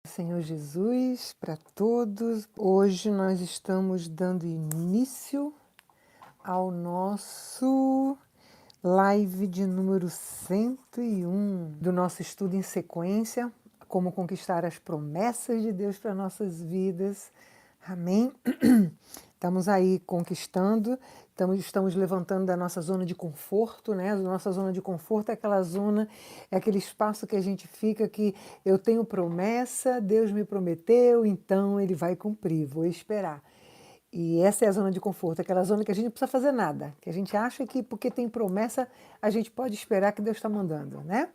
Senhor Jesus, para todos. Hoje nós estamos dando início ao nosso live de número 101 do nosso estudo em sequência, como conquistar as promessas de Deus para nossas vidas. Amém? Estamos aí conquistando, estamos levantando da nossa zona de conforto, né? A nossa zona de conforto é aquela zona, é aquele espaço que a gente fica que eu tenho promessa, Deus me prometeu, então Ele vai cumprir, vou esperar. E essa é a zona de conforto, aquela zona que a gente não precisa fazer nada, que a gente acha que porque tem promessa a gente pode esperar que Deus está mandando, né?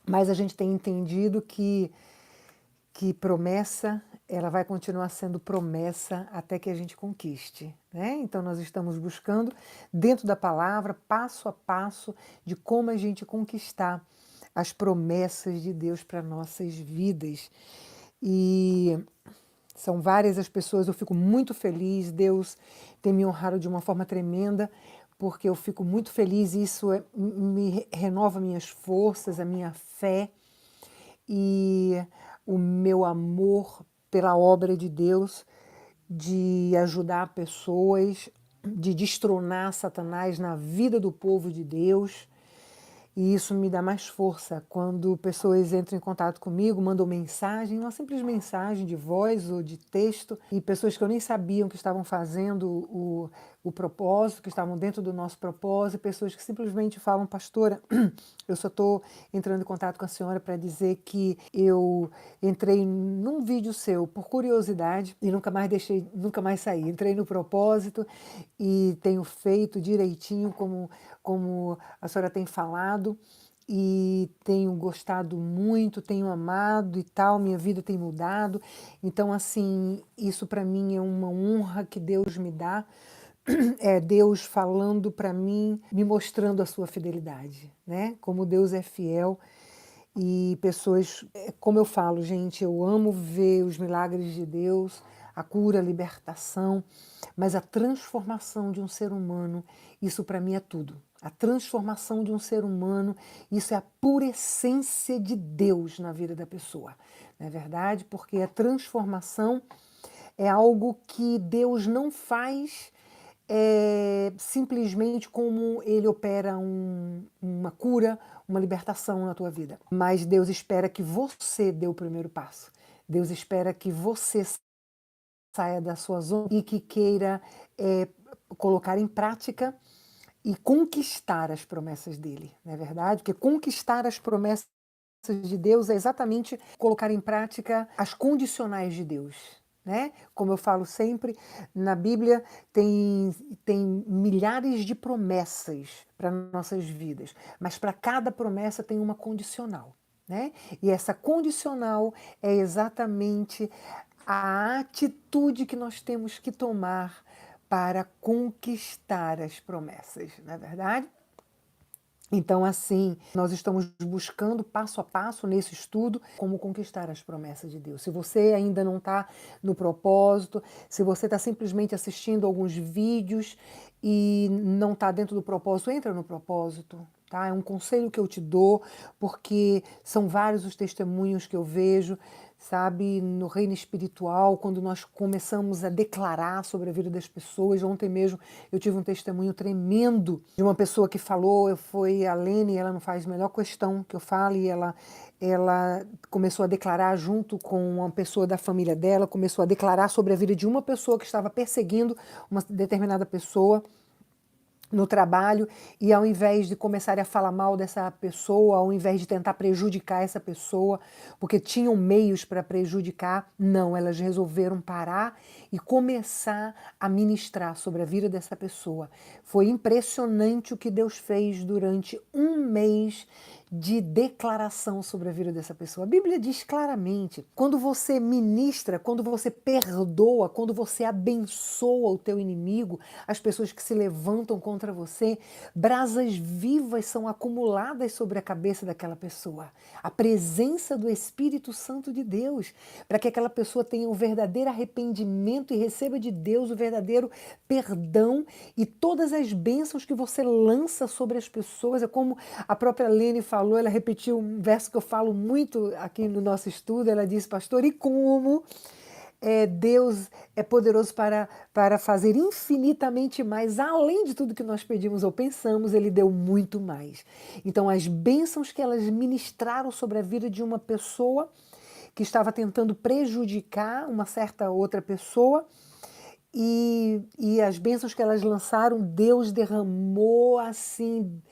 Mas a gente tem entendido que promessa, ela vai continuar sendo promessa até que a gente conquiste, né? Então nós estamos buscando dentro da palavra, passo a passo, de como a gente conquistar as promessas de Deus para nossas vidas. E são várias as pessoas, eu fico muito feliz, Deus tem me honrado de uma forma tremenda, porque eu fico muito feliz e isso me renova minhas forças, a minha fé e o meu amor pela obra de Deus, de ajudar pessoas, de destronar Satanás na vida do povo de Deus. E isso me dá mais força quando pessoas entram em contato comigo, mandam mensagem, uma simples mensagem de voz ou de texto, e pessoas que eu nem sabiam que estavam fazendo o propósito, que estavam dentro do nosso propósito, pessoas que simplesmente falam, pastora, eu só estou entrando em contato com a senhora para dizer que eu entrei num vídeo seu por curiosidade e nunca mais deixei, nunca mais saí. Entrei no propósito e tenho feito direitinho como a senhora tem falado e tenho gostado muito, tenho amado e tal, minha vida tem mudado. Então, assim, isso para mim é uma honra que Deus me dá. É Deus falando para mim, me mostrando a sua fidelidade, né? Como Deus é fiel e pessoas, como eu falo, gente, eu amo ver os milagres de Deus, a cura, a libertação, mas a transformação de um ser humano, isso para mim é tudo. A transformação de um ser humano, isso é a pura essência de Deus na vida da pessoa, não é verdade? Porque a transformação é algo que Deus não faz simplesmente como ele opera uma cura, uma libertação na tua vida. Mas Deus espera que você dê o primeiro passo. Deus espera que você saia da sua zona e que queira colocar em prática e conquistar as promessas dele, não é verdade? Porque conquistar as promessas de Deus é exatamente colocar em prática as condicionais de Deus, né? Como eu falo sempre, na Bíblia tem milhares de promessas para nossas vidas, mas para cada promessa tem uma condicional, né? E essa condicional é exatamente a atitude que nós temos que tomar para conquistar as promessas, não é verdade? Então, assim, nós estamos buscando passo a passo nesse estudo como conquistar as promessas de Deus. Se você ainda não está no propósito, se você está simplesmente assistindo alguns vídeos e não está dentro do propósito, entra no propósito. Tá? É um conselho que eu te dou, porque são vários os testemunhos que eu vejo, sabe, no reino espiritual, quando nós começamos a declarar sobre a vida das pessoas. Ontem mesmo eu tive um testemunho tremendo de uma pessoa que falou, foi a Lene, ela não faz a melhor questão que eu fale, e ela começou a declarar junto com uma pessoa da família dela, começou a declarar sobre a vida de uma pessoa que estava perseguindo uma determinada pessoa no trabalho, e ao invés de começar a falar mal dessa pessoa, ao invés de tentar prejudicar essa pessoa, porque tinham meios para prejudicar, não, elas resolveram parar e começar a ministrar sobre a vida dessa pessoa. Foi impressionante o que Deus fez durante um mês de declaração sobre a vida dessa pessoa. A Bíblia diz claramente, quando você ministra, quando você perdoa, quando você abençoa o teu inimigo, as pessoas que se levantam contra você, brasas vivas são acumuladas sobre a cabeça daquela pessoa. A presença do Espírito Santo de Deus, para que aquela pessoa tenha um verdadeiro arrependimento e receba de Deus o verdadeiro perdão, e todas as bênçãos que você lança sobre as pessoas, é como a própria Lene falou, falou, ela repetiu um verso que eu falo muito aqui no nosso estudo. Ela disse, pastor, e como Deus é poderoso para fazer infinitamente mais, além de tudo que nós pedimos ou pensamos, Ele deu muito mais. Então, as bênçãos que elas ministraram sobre a vida de uma pessoa que estava tentando prejudicar uma certa outra pessoa, e as bênçãos que elas lançaram, Deus derramou assim.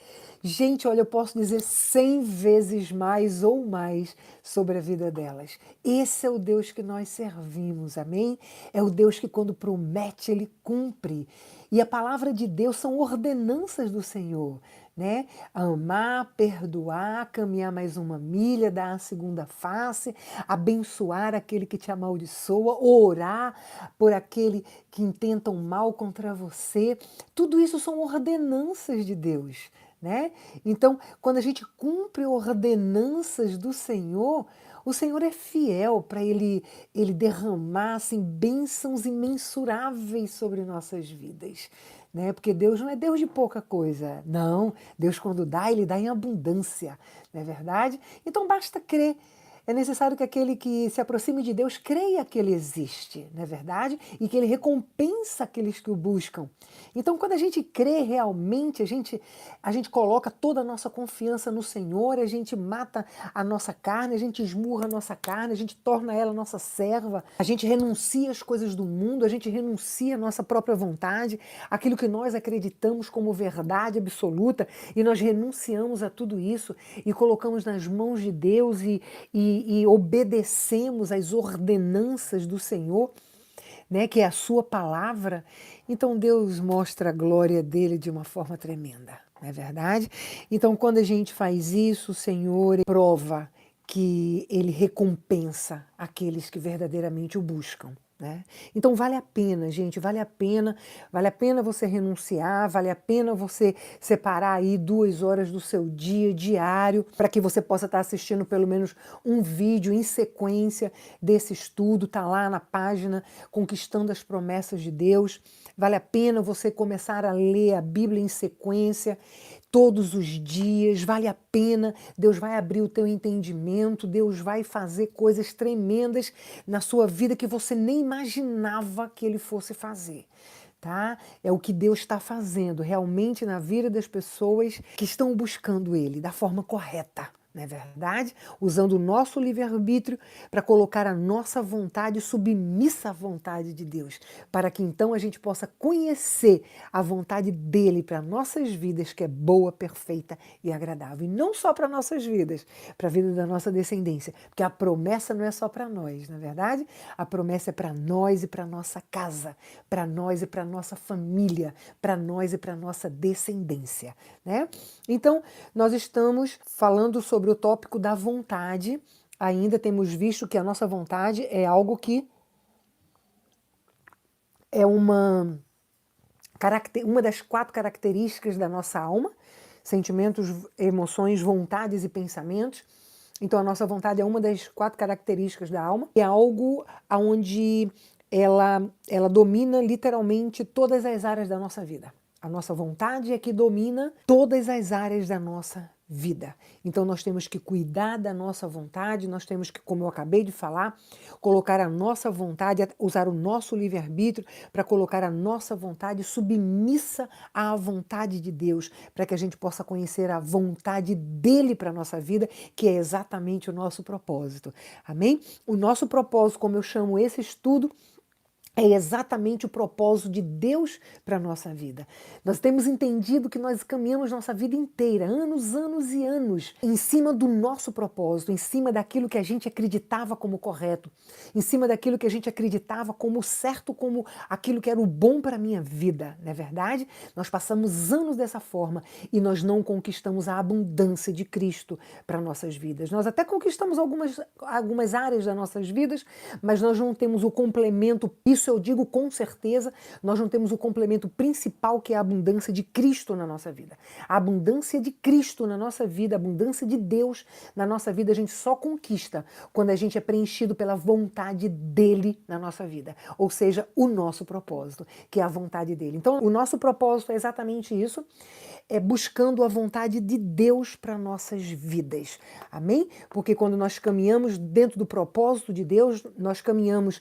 Gente, olha, eu posso dizer 100 vezes mais ou mais sobre a vida delas. Esse é o Deus que nós servimos, amém? É o Deus que quando promete, Ele cumpre. E a palavra de Deus são ordenanças do Senhor, né? Amar, perdoar, caminhar mais uma milha, dar a segunda face, abençoar aquele que te amaldiçoa, orar por aquele que intentam mal contra você. Tudo isso são ordenanças de Deus, né? Então, quando a gente cumpre ordenanças do Senhor, o Senhor é fiel para ele derramar assim, bênçãos imensuráveis sobre nossas vidas, né? Porque Deus não é Deus de pouca coisa, não. Deus, quando dá, Ele dá em abundância, não é verdade? Então, basta crer. É necessário que aquele que se aproxime de Deus creia que Ele existe, não é verdade? E que Ele recompensa aqueles que o buscam. Então, quando a gente crê realmente, a gente coloca toda a nossa confiança no Senhor, a gente mata a nossa carne, a gente esmurra a nossa carne, a gente torna ela nossa serva, a gente renuncia às coisas do mundo, a gente renuncia à nossa própria vontade, aquilo que nós acreditamos como verdade absoluta, e nós renunciamos a tudo isso e colocamos nas mãos de Deus e obedecemos às ordenanças do Senhor, né, que é a sua palavra. Então Deus mostra a glória dele de uma forma tremenda, não é verdade? Então quando a gente faz isso, o Senhor prova que ele recompensa aqueles que verdadeiramente o buscam, né? Então vale a pena, gente, vale a pena você renunciar, vale a pena você separar aí 2 horas do seu dia diário para que você possa estar assistindo pelo menos um vídeo em sequência desse estudo, tá lá na página Conquistando as Promessas de Deus. Vale a pena você começar a ler a Bíblia em sequência todos os dias, vale a pena. Deus vai abrir o teu entendimento, Deus vai fazer coisas tremendas na sua vida que você nem imaginava que Ele fosse fazer. Tá? É o que Deus está fazendo realmente na vida das pessoas que estão buscando Ele da forma correta, não é verdade? Usando o nosso livre-arbítrio para colocar a nossa vontade submissa à vontade de Deus, para que então a gente possa conhecer a vontade dele para nossas vidas, que é boa, perfeita e agradável. E não só para nossas vidas, para a vida da nossa descendência, porque a promessa não é só para nós, não é verdade? A promessa é para nós e para nossa casa, para nós e para nossa família, para nós e para nossa descendência, né? Então, nós estamos falando sobre o tópico da vontade. Ainda temos visto que a nossa vontade é algo que é uma das 4 características da nossa alma: sentimentos, emoções, vontades e pensamentos. Então, a nossa vontade é uma das 4 características da alma. É algo onde ela domina literalmente todas as áreas da nossa vida. A nossa vontade é que domina todas as áreas da nossa vida. Então nós temos que cuidar da nossa vontade, nós temos que, como eu acabei de falar, colocar a nossa vontade, usar o nosso livre-arbítrio para colocar a nossa vontade submissa à vontade de Deus, para que a gente possa conhecer a vontade dele para a nossa vida, que é exatamente o nosso propósito. Amém? O nosso propósito, como eu chamo esse estudo, é exatamente o propósito de Deus para a nossa vida. Nós temos entendido que nós caminhamos nossa vida inteira, anos, anos e anos, em cima do nosso propósito, em cima daquilo que a gente acreditava como correto, em cima daquilo que a gente acreditava como certo, como aquilo que era o bom para a minha vida, não é verdade? Nós passamos anos dessa forma e nós não conquistamos a abundância de Cristo para nossas vidas. Nós até conquistamos algumas áreas das nossas vidas, mas nós não temos o complemento. Isso isso eu digo com certeza, nós não temos o complemento principal, que é a abundância de Cristo na nossa vida. A abundância de Cristo na nossa vida, a abundância de Deus na nossa vida, a gente só conquista quando a gente é preenchido pela vontade dele na nossa vida. Ou seja, o nosso propósito, que é a vontade dele. Então, o nosso propósito é exatamente isso, é buscando a vontade de Deus para nossas vidas. Amém? Porque quando nós caminhamos dentro do propósito de Deus, nós caminhamos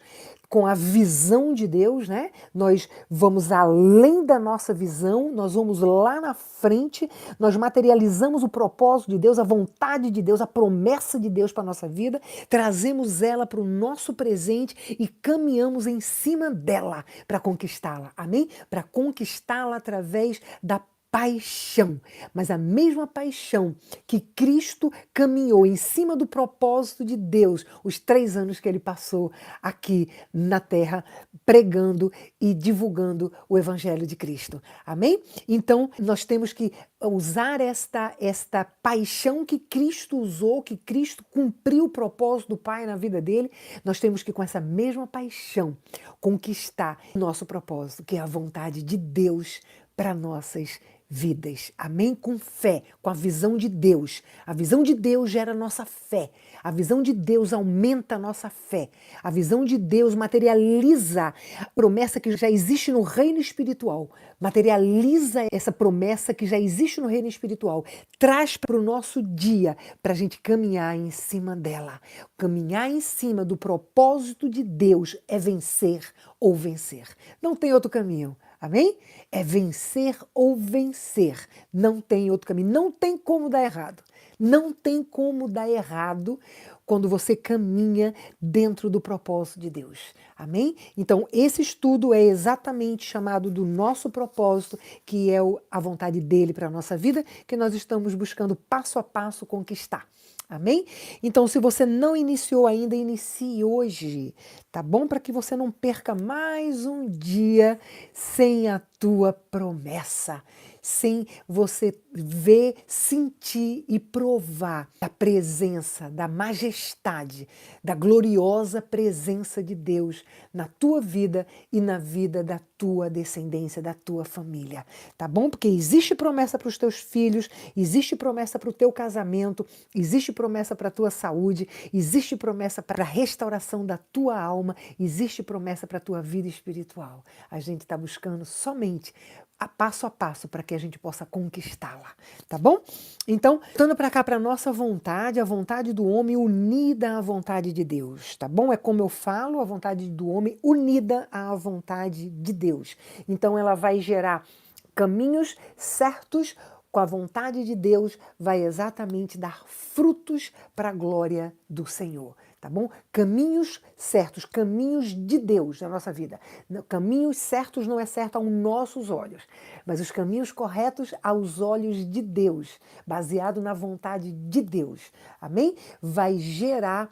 com a visão de Deus, né? Nós vamos além da nossa visão, nós vamos lá na frente, nós materializamos o propósito de Deus, a vontade de Deus, a promessa de Deus para a nossa vida, trazemos ela para o nosso presente e caminhamos em cima dela para conquistá-la. Amém? Para conquistá-la através da paixão, mas a mesma paixão que Cristo caminhou em cima do propósito de Deus, os 3 anos que ele passou aqui na terra, pregando e divulgando o Evangelho de Cristo. Amém? Então, nós temos que usar esta paixão que Cristo usou, que Cristo cumpriu o propósito do Pai na vida dele, nós temos que, com essa mesma paixão, conquistar o nosso propósito, que é a vontade de Deus para nossas vidas. Amém? Com fé, com a visão de Deus. A visão de Deus gera a nossa fé. A visão de Deus aumenta a nossa fé. A visão de Deus materializa a promessa que já existe no reino espiritual. Materializa essa promessa que já existe no reino espiritual. Traz para o nosso dia, para a gente caminhar em cima dela. Caminhar em cima do propósito de Deus é vencer ou vencer. Não tem outro caminho. Amém? É vencer ou vencer. Não tem outro caminho. Não tem como dar errado. Não tem como dar errado quando você caminha dentro do propósito de Deus. Amém? Então, esse estudo é exatamente chamado do nosso propósito, que é a vontade dele para a nossa vida, que nós estamos buscando passo a passo conquistar. Amém? Então, se você não iniciou ainda, inicie hoje, tá bom? Para que você não perca mais um dia sem a tua promessa, sem você ver, sentir e provar a presença, da majestade, da gloriosa presença de Deus na tua vida e na vida da tua descendência, da tua família, tá bom? Porque existe promessa para os teus filhos, existe promessa para o teu casamento, existe promessa para a tua saúde, existe promessa para a restauração da tua alma, existe promessa para a tua vida espiritual. A gente está buscando somente a passo para que a gente possa conquistá-la, tá bom? Então, voltando para cá para a nossa vontade, a vontade do homem unida à vontade de Deus, tá bom? É como eu falo, a vontade do homem unida à vontade de Deus. Então, ela vai gerar caminhos certos com a vontade de Deus, vai exatamente dar frutos para a glória do Senhor. Tá bom? Caminhos certos, caminhos de Deus na nossa vida. Caminhos certos não é certo aos nossos olhos, mas os caminhos corretos aos olhos de Deus, baseado na vontade de Deus. Amém? Vai gerar,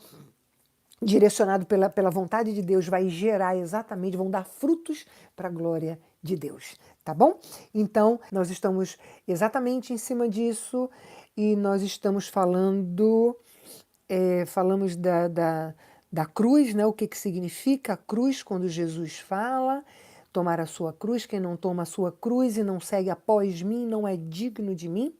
direcionado pela vontade de Deus, vai gerar exatamente, vão dar frutos para a glória de Deus. Tá bom? Então, nós estamos exatamente em cima disso e nós estamos falando... falamos da cruz, né? O que significa a cruz quando Jesus fala, tomar a sua cruz, quem não toma a sua cruz e não segue após mim não é digno de mim.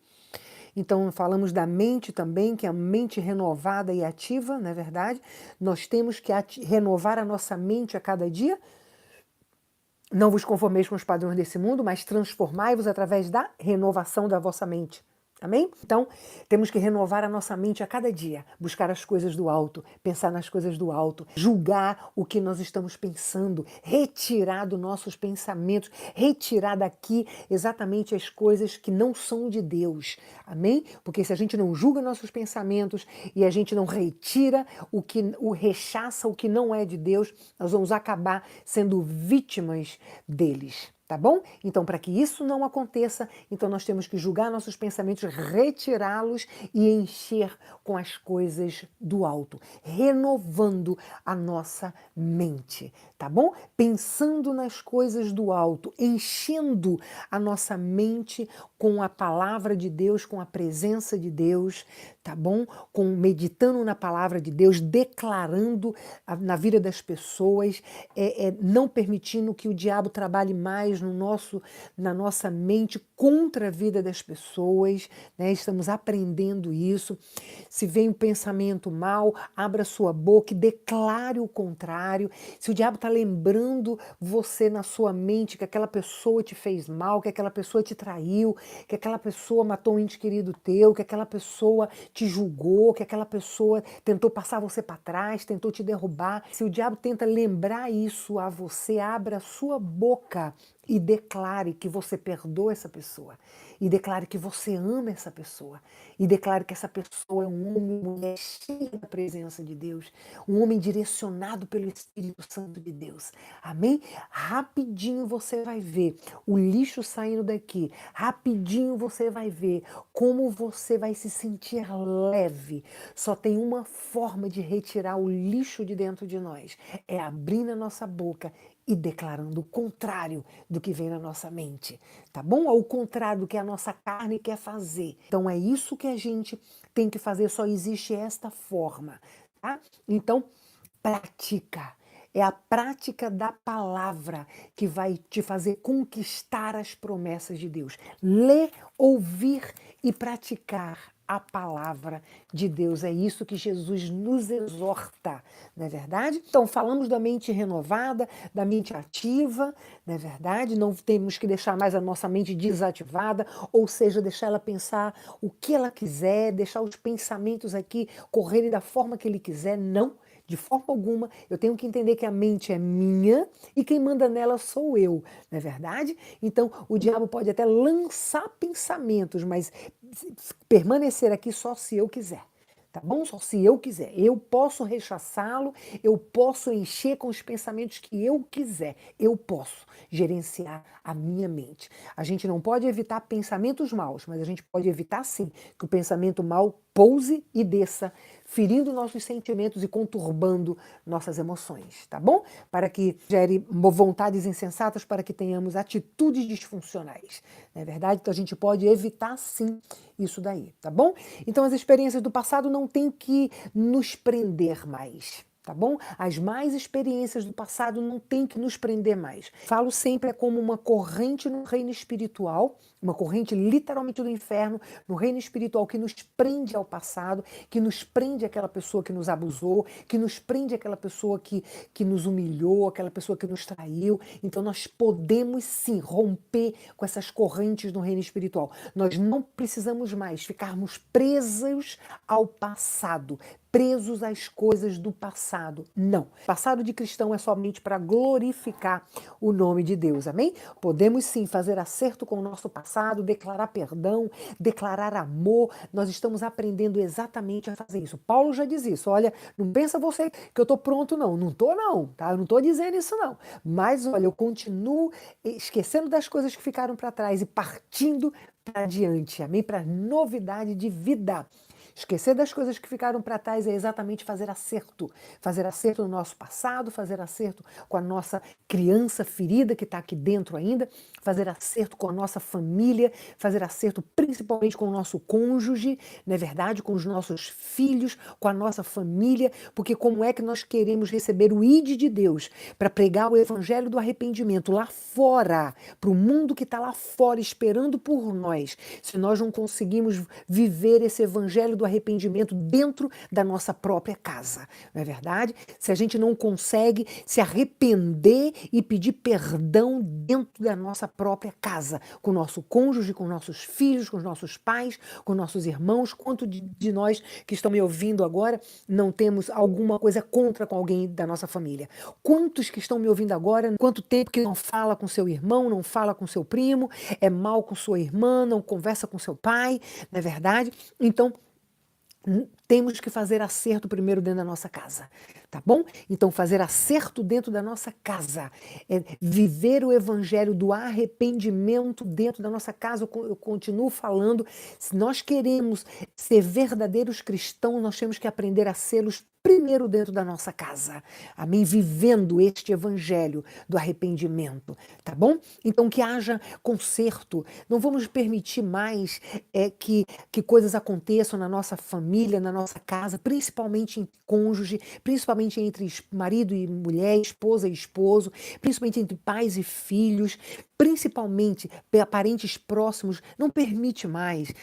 Então falamos da mente também, que é a mente renovada e ativa, não é verdade? Nós temos que renovar a nossa mente a cada dia. Não vos conformeis com os padrões desse mundo, mas transformai-vos através da renovação da vossa mente. Amém? Então, temos que renovar a nossa mente a cada dia, buscar as coisas do alto, pensar nas coisas do alto, julgar o que nós estamos pensando, retirar dos nossos pensamentos, retirar daqui exatamente as coisas que não são de Deus. Amém? Porque se a gente não julga nossos pensamentos e a gente não retira rechaça o que não é de Deus, nós vamos acabar sendo vítimas deles. Tá bom? Então, para que isso não aconteça, então nós temos que julgar nossos pensamentos, retirá-los e encher com as coisas do alto, renovando a nossa mente, tá bom? Pensando nas coisas do alto, enchendo a nossa mente com a palavra de Deus, com a presença de Deus, tá bom? Com meditando na palavra de Deus, declarando na vida das pessoas, não permitindo que o diabo trabalhe mais na nossa mente contra a vida das pessoas, né? Estamos aprendendo isso. Se vem um pensamento mal, abra sua boca e declare o contrário. Se o diabo está lembrando você na sua mente que aquela pessoa te fez mal, que aquela pessoa te traiu, que aquela pessoa matou um ente querido teu, que aquela pessoa te julgou, que aquela pessoa tentou passar você para trás, tentou te derrubar. Se o diabo tenta lembrar isso a você, abra a sua boca e declare que você perdoa essa pessoa. E declare que você ama essa pessoa. E declare que essa pessoa é um homem e mulher cheio da presença de Deus. Um homem direcionado pelo Espírito Santo de Deus. Amém? Rapidinho você vai ver o lixo saindo daqui. Rapidinho você vai ver como você vai se sentir leve. Só tem uma forma de retirar o lixo de dentro de nós. É abrindo a nossa boca e declarando o contrário do que vem na nossa mente, tá bom? Ao contrário do que a nossa carne quer fazer. Então é isso que a gente tem que fazer, só existe esta forma, tá? Então, pratica. É a prática da palavra que vai te fazer conquistar as promessas de Deus. Ler, ouvir e praticar a palavra de Deus. É isso que Jesus nos exorta, não é verdade? Então, falamos da mente renovada, da mente ativa, não é verdade? Não temos que deixar mais a nossa mente desativada, ou seja, deixar ela pensar o que ela quiser, deixar os pensamentos aqui correrem da forma que ele quiser, não. De forma alguma, eu tenho que entender que a mente é minha e quem manda nela sou eu, não é verdade? Então, o diabo pode até lançar pensamentos, mas permanecer aqui só se eu quiser. Tá bom? Só se eu quiser. Eu posso rechaçá-lo, eu posso encher com os pensamentos que eu quiser. Eu posso gerenciar a minha mente. A gente não pode evitar pensamentos maus, mas a gente pode evitar sim que o pensamento mau pouse e desça, ferindo nossos sentimentos e conturbando nossas emoções, tá bom? Para que gere vontades insensatas, para que tenhamos atitudes disfuncionais, não é verdade? Então a gente pode evitar sim isso daí, tá bom? Então as experiências do passado não têm que nos prender mais. Tá bom? As mais experiências do passado não têm que nos prender mais. Falo sempre como uma corrente no reino espiritual, uma corrente literalmente do inferno, no reino espiritual que nos prende ao passado, que nos prende àquela pessoa que nos abusou, que nos prende àquela pessoa que nos humilhou, aquela pessoa que nos traiu. Então nós podemos sim romper com essas correntes no reino espiritual. Nós não precisamos mais ficarmos presos ao passado, presos às coisas do passado. Não. O passado de cristão é somente para glorificar o nome de Deus. Amém? Podemos sim fazer acerto com o nosso passado, declarar perdão, declarar amor. Nós estamos aprendendo exatamente a fazer isso. Paulo já diz isso. Olha, não pensa você que eu estou pronto, não. Não estou, não. Tá? Eu não estou dizendo isso, não. Mas, olha, eu continuo esquecendo das coisas que ficaram para trás e partindo para diante. Amém? Para novidade de vida. Esquecer das coisas que ficaram para trás é exatamente fazer acerto. Fazer acerto no nosso passado, fazer acerto com a nossa criança ferida que está aqui dentro ainda, fazer acerto com a nossa família, fazer acerto principalmente com o nosso cônjuge, não é verdade? Com os nossos filhos, com a nossa família, porque como é que nós queremos receber o ID de Deus para pregar o evangelho do arrependimento lá fora, para o mundo que está lá fora esperando por nós, se nós não conseguimos viver esse evangelho do arrependimento dentro da nossa própria casa, não é verdade? Se a gente não consegue se arrepender e pedir perdão dentro da nossa própria casa, com o nosso cônjuge, com nossos filhos, com os nossos pais, com nossos irmãos, quanto de nós que estão me ouvindo agora não temos alguma coisa contra com alguém da nossa família? Quantos que estão me ouvindo agora, quanto tempo que não fala com seu irmão, não fala com seu primo, é mal com sua irmã, não conversa com seu pai, não é verdade? Então, Temos que fazer acerto primeiro dentro da nossa casa, tá bom? Então, fazer acerto dentro da nossa casa, viver o evangelho do arrependimento dentro da nossa casa. Eu continuo falando, se nós queremos ser verdadeiros cristãos, nós temos que aprender a sê-los primeiro dentro da nossa casa, amém? Vivendo este evangelho do arrependimento, tá bom? Então, que haja conserto, não vamos permitir mais que coisas aconteçam na nossa família, na nossa casa, principalmente em cônjuge, principalmente entre marido e mulher, esposa e esposo, principalmente entre pais e filhos, principalmente parentes próximos. Não permite mais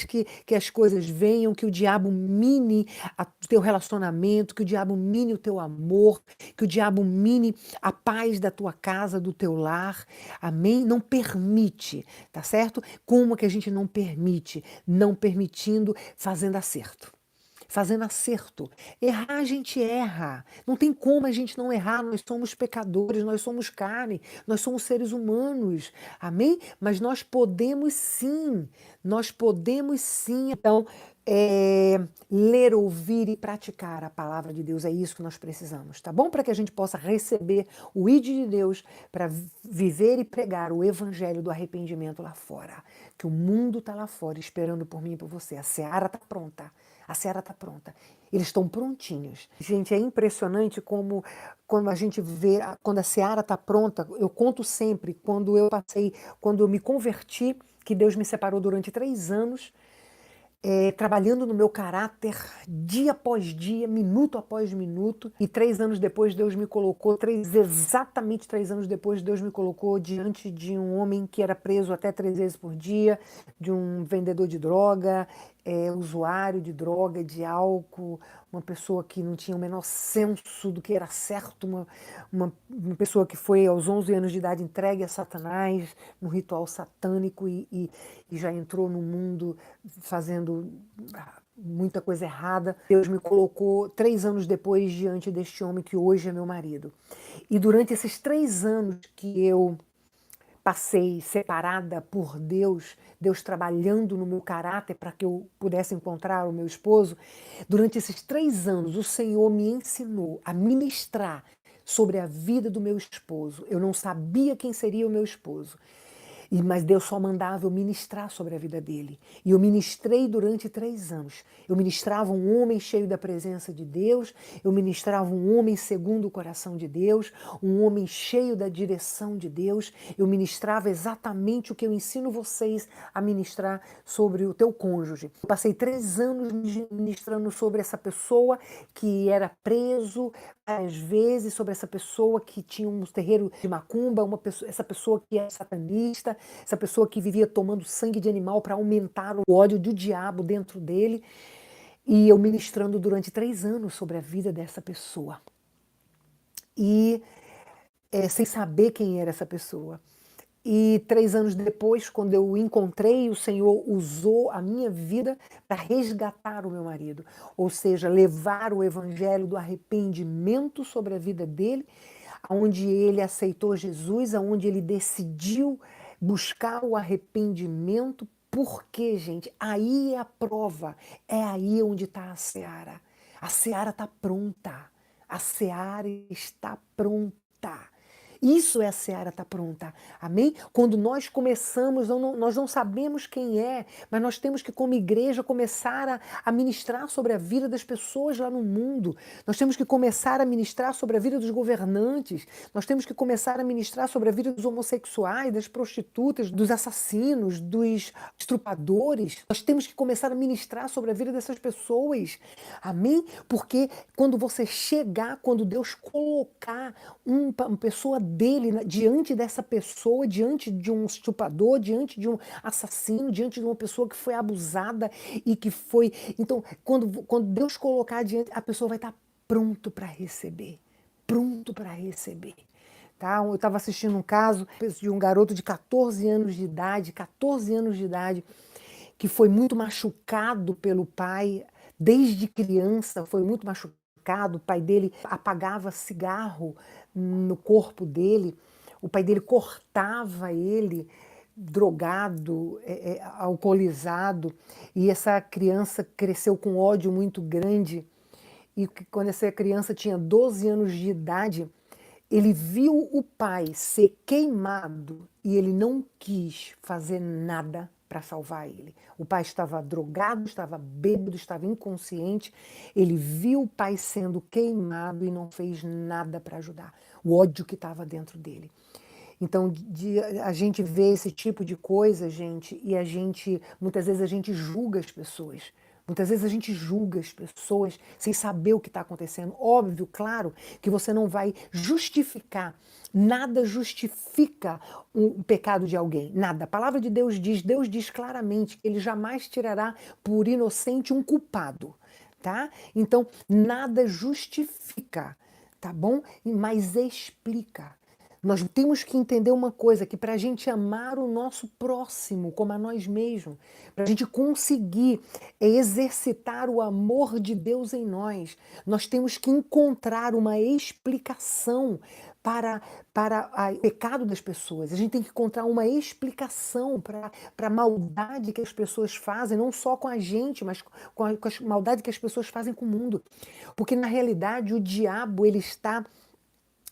que as coisas venham, que o diabo mine o teu relacionamento, que o diabo mine o teu amor, que o diabo mine a paz da tua casa, do teu lar. Amém? Não permite, tá certo? Como que a gente não permite? Não permitindo, fazendo acerto. Fazendo acerto. Errar, a gente erra. Não tem como a gente não errar. Nós somos pecadores, nós somos carne, nós somos seres humanos. Amém? Mas nós podemos sim. Nós podemos sim. Então, ler, ouvir e praticar a palavra de Deus é isso que nós precisamos, tá bom? Para que a gente possa receber o ID de Deus para viver e pregar o evangelho do arrependimento lá fora. Que o mundo está lá fora esperando por mim e por você. A seara está pronta. A seara está pronta. Eles estão prontinhos. Gente, é impressionante como quando a gente vê, quando a seara está pronta, eu conto sempre, quando eu me converti, que Deus me separou durante 3 anos, trabalhando no meu caráter dia após dia, minuto após minuto, e 3 anos depois Deus me colocou, exatamente 3 anos depois Deus me colocou diante de um homem que era preso até 3 vezes por dia, de um vendedor de droga, usuário de droga, de álcool, uma pessoa que não tinha o menor senso do que era certo, uma pessoa que foi aos 11 anos de idade entregue a Satanás, no ritual satânico e já entrou no mundo fazendo muita coisa errada. Deus me colocou 3 anos depois diante deste homem que hoje é meu marido. E durante esses 3 anos que eu passei separada por Deus, Deus trabalhando no meu caráter para que eu pudesse encontrar o meu esposo, durante esses 3 anos o Senhor me ensinou a ministrar sobre a vida do meu esposo. Eu não sabia quem seria o meu esposo. Mas Deus só mandava eu ministrar sobre a vida dele. E eu ministrei durante 3 anos. Eu ministrava um homem cheio da presença de Deus, eu ministrava um homem segundo o coração de Deus, um homem cheio da direção de Deus. Eu ministrava exatamente o que eu ensino vocês a ministrar sobre o teu cônjuge. Eu passei 3 anos ministrando sobre essa pessoa que era preso várias vezes, sobre essa pessoa que tinha um terreiro de macumba, essa pessoa que é satanista, essa pessoa que vivia tomando sangue de animal para aumentar o ódio do diabo dentro dele. E eu ministrando durante 3 anos sobre a vida dessa pessoa. E sem saber quem era essa pessoa. E 3 anos depois, quando eu o encontrei, o Senhor usou a minha vida para resgatar o meu marido. Ou seja, levar o evangelho do arrependimento sobre a vida dele, onde ele aceitou Jesus, onde ele decidiu buscar o arrependimento. Porque, gente, aí é a prova, é aí onde está a seara. A seara está pronta, a seara está pronta. Isso é a seara está pronta, amém? Quando nós começamos, nós não sabemos quem é, mas nós temos que, como igreja, começar a ministrar sobre a vida das pessoas lá no mundo. Nós temos que começar a ministrar sobre a vida dos governantes. Nós temos que começar a ministrar sobre a vida dos homossexuais, das prostitutas, dos assassinos, dos estrupadores. Nós temos que começar a ministrar sobre a vida dessas pessoas, amém? Porque quando você chegar, quando Deus colocar uma pessoa dele diante dessa pessoa, diante de um estuprador, diante de um assassino, diante de uma pessoa que foi abusada e que foi. Então, quando Deus colocar diante, a pessoa vai estar pronto para receber. Pronto para receber. Tá? Eu estava assistindo um caso de um garoto de 14 anos de idade, 14 anos de idade, que foi muito machucado pelo pai, desde criança foi muito machucado. O pai dele apagava cigarro no corpo dele, o pai dele cortava ele drogado, alcoolizado, e essa criança cresceu com ódio muito grande, e quando essa criança tinha 12 anos de idade, ele viu o pai ser queimado e ele não quis fazer nada para salvar ele. O pai estava drogado, estava bêbado, estava inconsciente. Ele viu o pai sendo queimado e não fez nada para ajudar. O ódio que estava dentro dele. Então, a gente vê esse tipo de coisa, gente, e muitas vezes a gente julga as pessoas. Muitas vezes a gente julga as pessoas sem saber o que está acontecendo. Óbvio, claro, que você não vai justificar. Nada justifica o pecado de alguém. Nada. A palavra de Deus diz claramente que ele jamais tirará por inocente um culpado. Tá? Então, nada justifica, tá bom? Mas explica. Nós temos que entender uma coisa, que para a gente amar o nosso próximo como a nós mesmos, para a gente conseguir exercitar o amor de Deus em nós, nós temos que encontrar uma explicação para o pecado das pessoas. A gente tem que encontrar uma explicação para a maldade que as pessoas fazem, não só com a gente, mas com a maldade que as pessoas fazem com o mundo. Porque, na realidade, o diabo, ele está...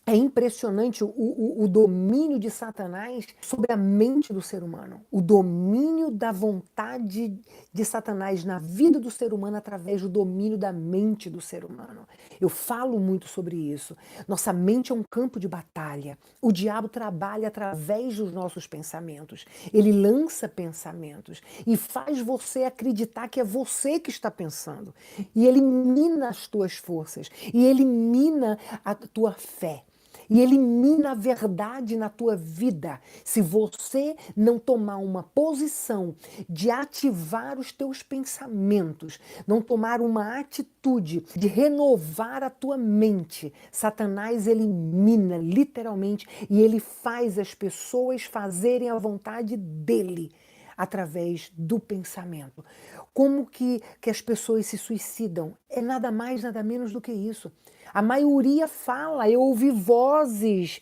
É impressionante o domínio de Satanás sobre a mente do ser humano. O domínio da vontade de Satanás na vida do ser humano através do domínio da mente do ser humano. Eu falo muito sobre isso. Nossa mente é um campo de batalha. O diabo trabalha através dos nossos pensamentos. Ele lança pensamentos e faz você acreditar que é você que está pensando. E ele mina as tuas forças. E ele mina a tua fé. E elimina a verdade na tua vida. Se você não tomar uma posição de ativar os teus pensamentos, não tomar uma atitude de renovar a tua mente, Satanás elimina literalmente e ele faz as pessoas fazerem a vontade dele através do pensamento. Como que as pessoas se suicidam? É nada mais, nada menos do que isso. A maioria fala, eu ouvi vozes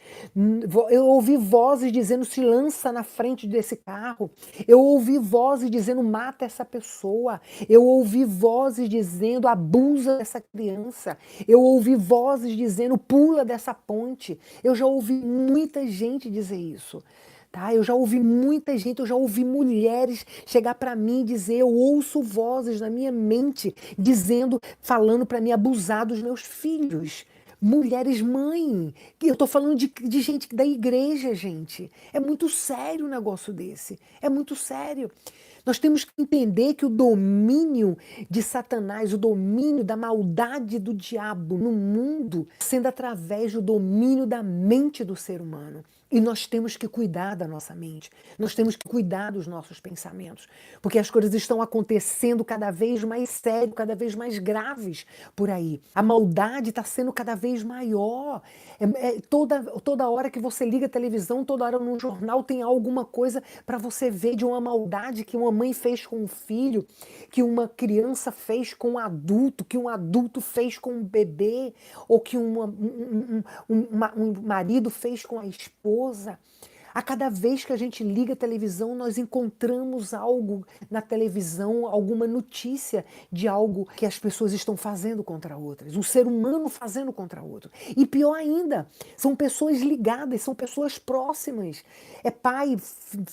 dizendo se lança na frente desse carro, eu ouvi vozes dizendo mata essa pessoa, eu ouvi vozes dizendo abusa dessa criança, eu ouvi vozes dizendo pula dessa ponte, eu já ouvi muita gente dizer isso. Tá? Eu já ouvi muita gente, eu já ouvi mulheres chegar para mim e dizer, eu ouço vozes na minha mente dizendo, falando para mim abusar dos meus filhos. Mulheres mãe, eu estou falando de gente da igreja, gente. É muito sério um negócio desse, é muito sério. Nós temos que entender que o domínio de Satanás, o domínio da maldade do diabo no mundo, sendo através do domínio da mente do ser humano. E nós temos que cuidar da nossa mente, nós temos que cuidar dos nossos pensamentos, porque as coisas estão acontecendo cada vez mais sério, cada vez mais graves por aí. A maldade está sendo cada vez maior. Toda hora que você liga a televisão, toda hora no jornal tem alguma coisa para você ver de uma maldade que uma mãe fez com um filho, que uma criança fez com um adulto, que um adulto fez com um bebê, ou que um marido fez com a esposa. A cada vez que a gente liga a televisão, nós encontramos algo na televisão, alguma notícia de algo que as pessoas estão fazendo contra outras, um ser humano fazendo contra outro. E pior ainda, são pessoas ligadas, são pessoas próximas. É pai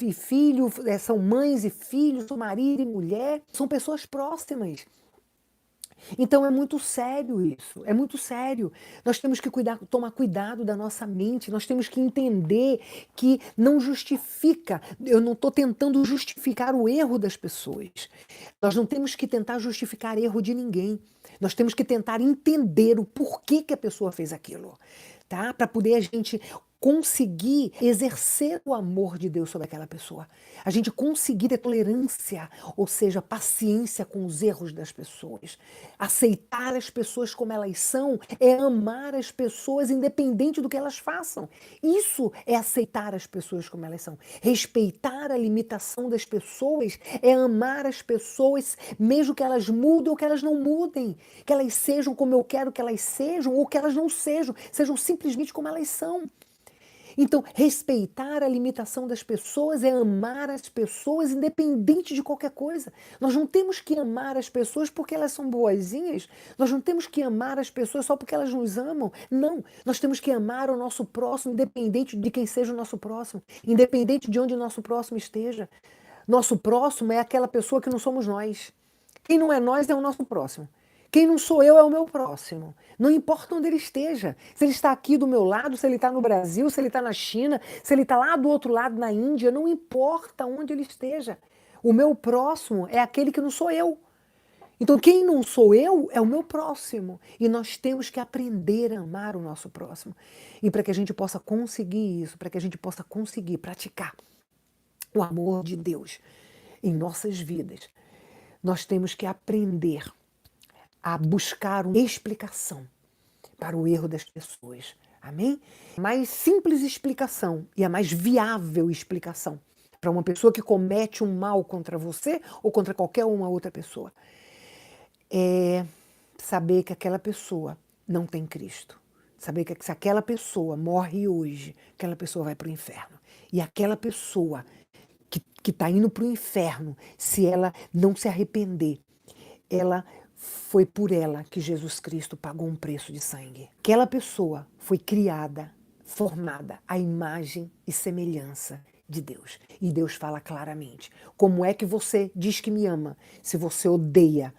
e filho, são mães e filhos, são marido e mulher, são pessoas próximas. Então é muito sério isso, é muito sério. Nós temos que tomar cuidado da nossa mente, nós temos que entender que não justifica, eu não estou tentando justificar o erro das pessoas. Nós não temos que tentar justificar erro de ninguém. Nós temos que tentar entender o porquê que a pessoa fez aquilo, tá? Para poder a gente conseguir exercer o amor de Deus sobre aquela pessoa. A gente conseguir ter tolerância, ou seja, paciência com os erros das pessoas. Aceitar as pessoas como elas são é amar as pessoas independente do que elas façam. Isso é aceitar as pessoas como elas são. Respeitar a limitação das pessoas é amar as pessoas mesmo que elas mudem ou que elas não mudem. Que elas sejam como eu quero que elas sejam ou que elas não sejam. Sejam simplesmente como elas são. Então, respeitar a limitação das pessoas é amar as pessoas independente de qualquer coisa. Nós não temos que amar as pessoas porque elas são boazinhas. Nós não temos que amar as pessoas só porque elas nos amam. Não, nós temos que amar o nosso próximo independente de quem seja o nosso próximo, independente de onde o nosso próximo esteja. Nosso próximo é aquela pessoa que não somos nós. Quem não é nós é o nosso próximo. Quem não sou eu é o meu próximo. Não importa onde ele esteja. Se ele está aqui do meu lado, se ele está no Brasil, se ele está na China, se ele está lá do outro lado na Índia, não importa onde ele esteja. O meu próximo é aquele que não sou eu. Então, quem não sou eu é o meu próximo. E nós temos que aprender a amar o nosso próximo. E para que a gente possa conseguir isso, para que a gente possa conseguir praticar o amor de Deus em nossas vidas, nós temos que aprender a buscar uma explicação para o erro das pessoas. Amém? A mais simples explicação e a mais viável explicação para uma pessoa que comete um mal contra você ou contra qualquer uma outra pessoa é saber que aquela pessoa não tem Cristo. Saber que se aquela pessoa morre hoje, aquela pessoa vai para o inferno. E aquela pessoa que está indo para o inferno, se ela não se arrepender, foi por ela que Jesus Cristo pagou um preço de sangue. Aquela pessoa foi criada, formada à imagem e semelhança de Deus. E Deus fala claramente: como é que você diz que me ama se você odeia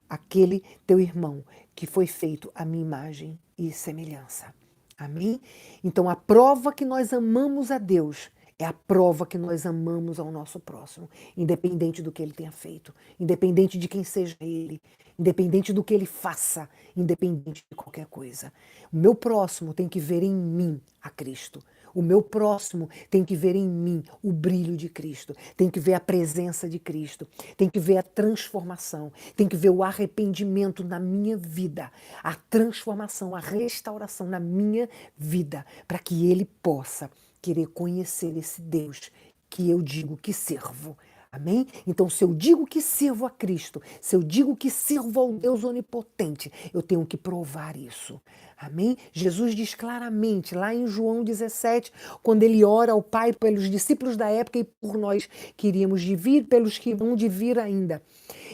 aquele teu irmão que foi feito à minha imagem e semelhança? Amém? Então a prova que nós amamos a Deus é a prova que nós amamos ao nosso próximo, independente do que ele tenha feito, independente de quem seja ele, independente do que ele faça, independente de qualquer coisa. O meu próximo tem que ver em mim a Cristo. O meu próximo tem que ver em mim o brilho de Cristo, tem que ver a presença de Cristo, tem que ver a transformação, tem que ver o arrependimento na minha vida, a transformação, a restauração na minha vida, para que ele possa querer conhecer esse Deus que eu digo que sirvo. Amém? Então, se eu digo que sirvo a Cristo, se eu digo que sirvo ao Deus onipotente, eu tenho que provar isso. Amém? Jesus diz claramente, lá em João 17, quando ele ora ao Pai pelos discípulos da época e por nós que iríamos de vir, pelos que vão de vir ainda.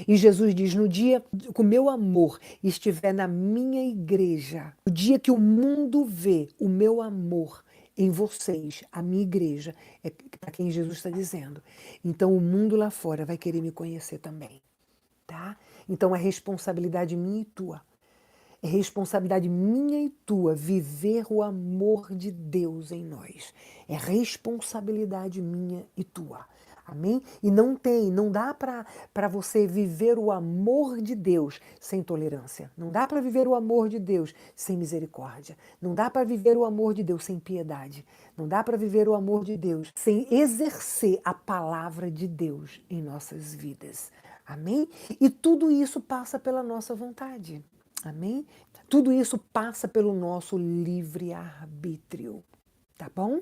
E Jesus diz, no dia que o meu amor estiver na minha igreja, no dia que o mundo vê o meu amor em vocês, a minha igreja, é para quem Jesus está dizendo. Então o mundo lá fora vai querer me conhecer também, tá? Então é responsabilidade minha e tua. É responsabilidade minha e tua viver o amor de Deus em nós. É responsabilidade minha e tua. Amém? E não dá para você viver o amor de Deus sem tolerância. Não dá para viver o amor de Deus sem misericórdia. Não dá para viver o amor de Deus sem piedade. Não dá para viver o amor de Deus sem exercer a palavra de Deus em nossas vidas. Amém? E tudo isso passa pela nossa vontade. Amém? Tudo isso passa pelo nosso livre-arbítrio. Tá bom?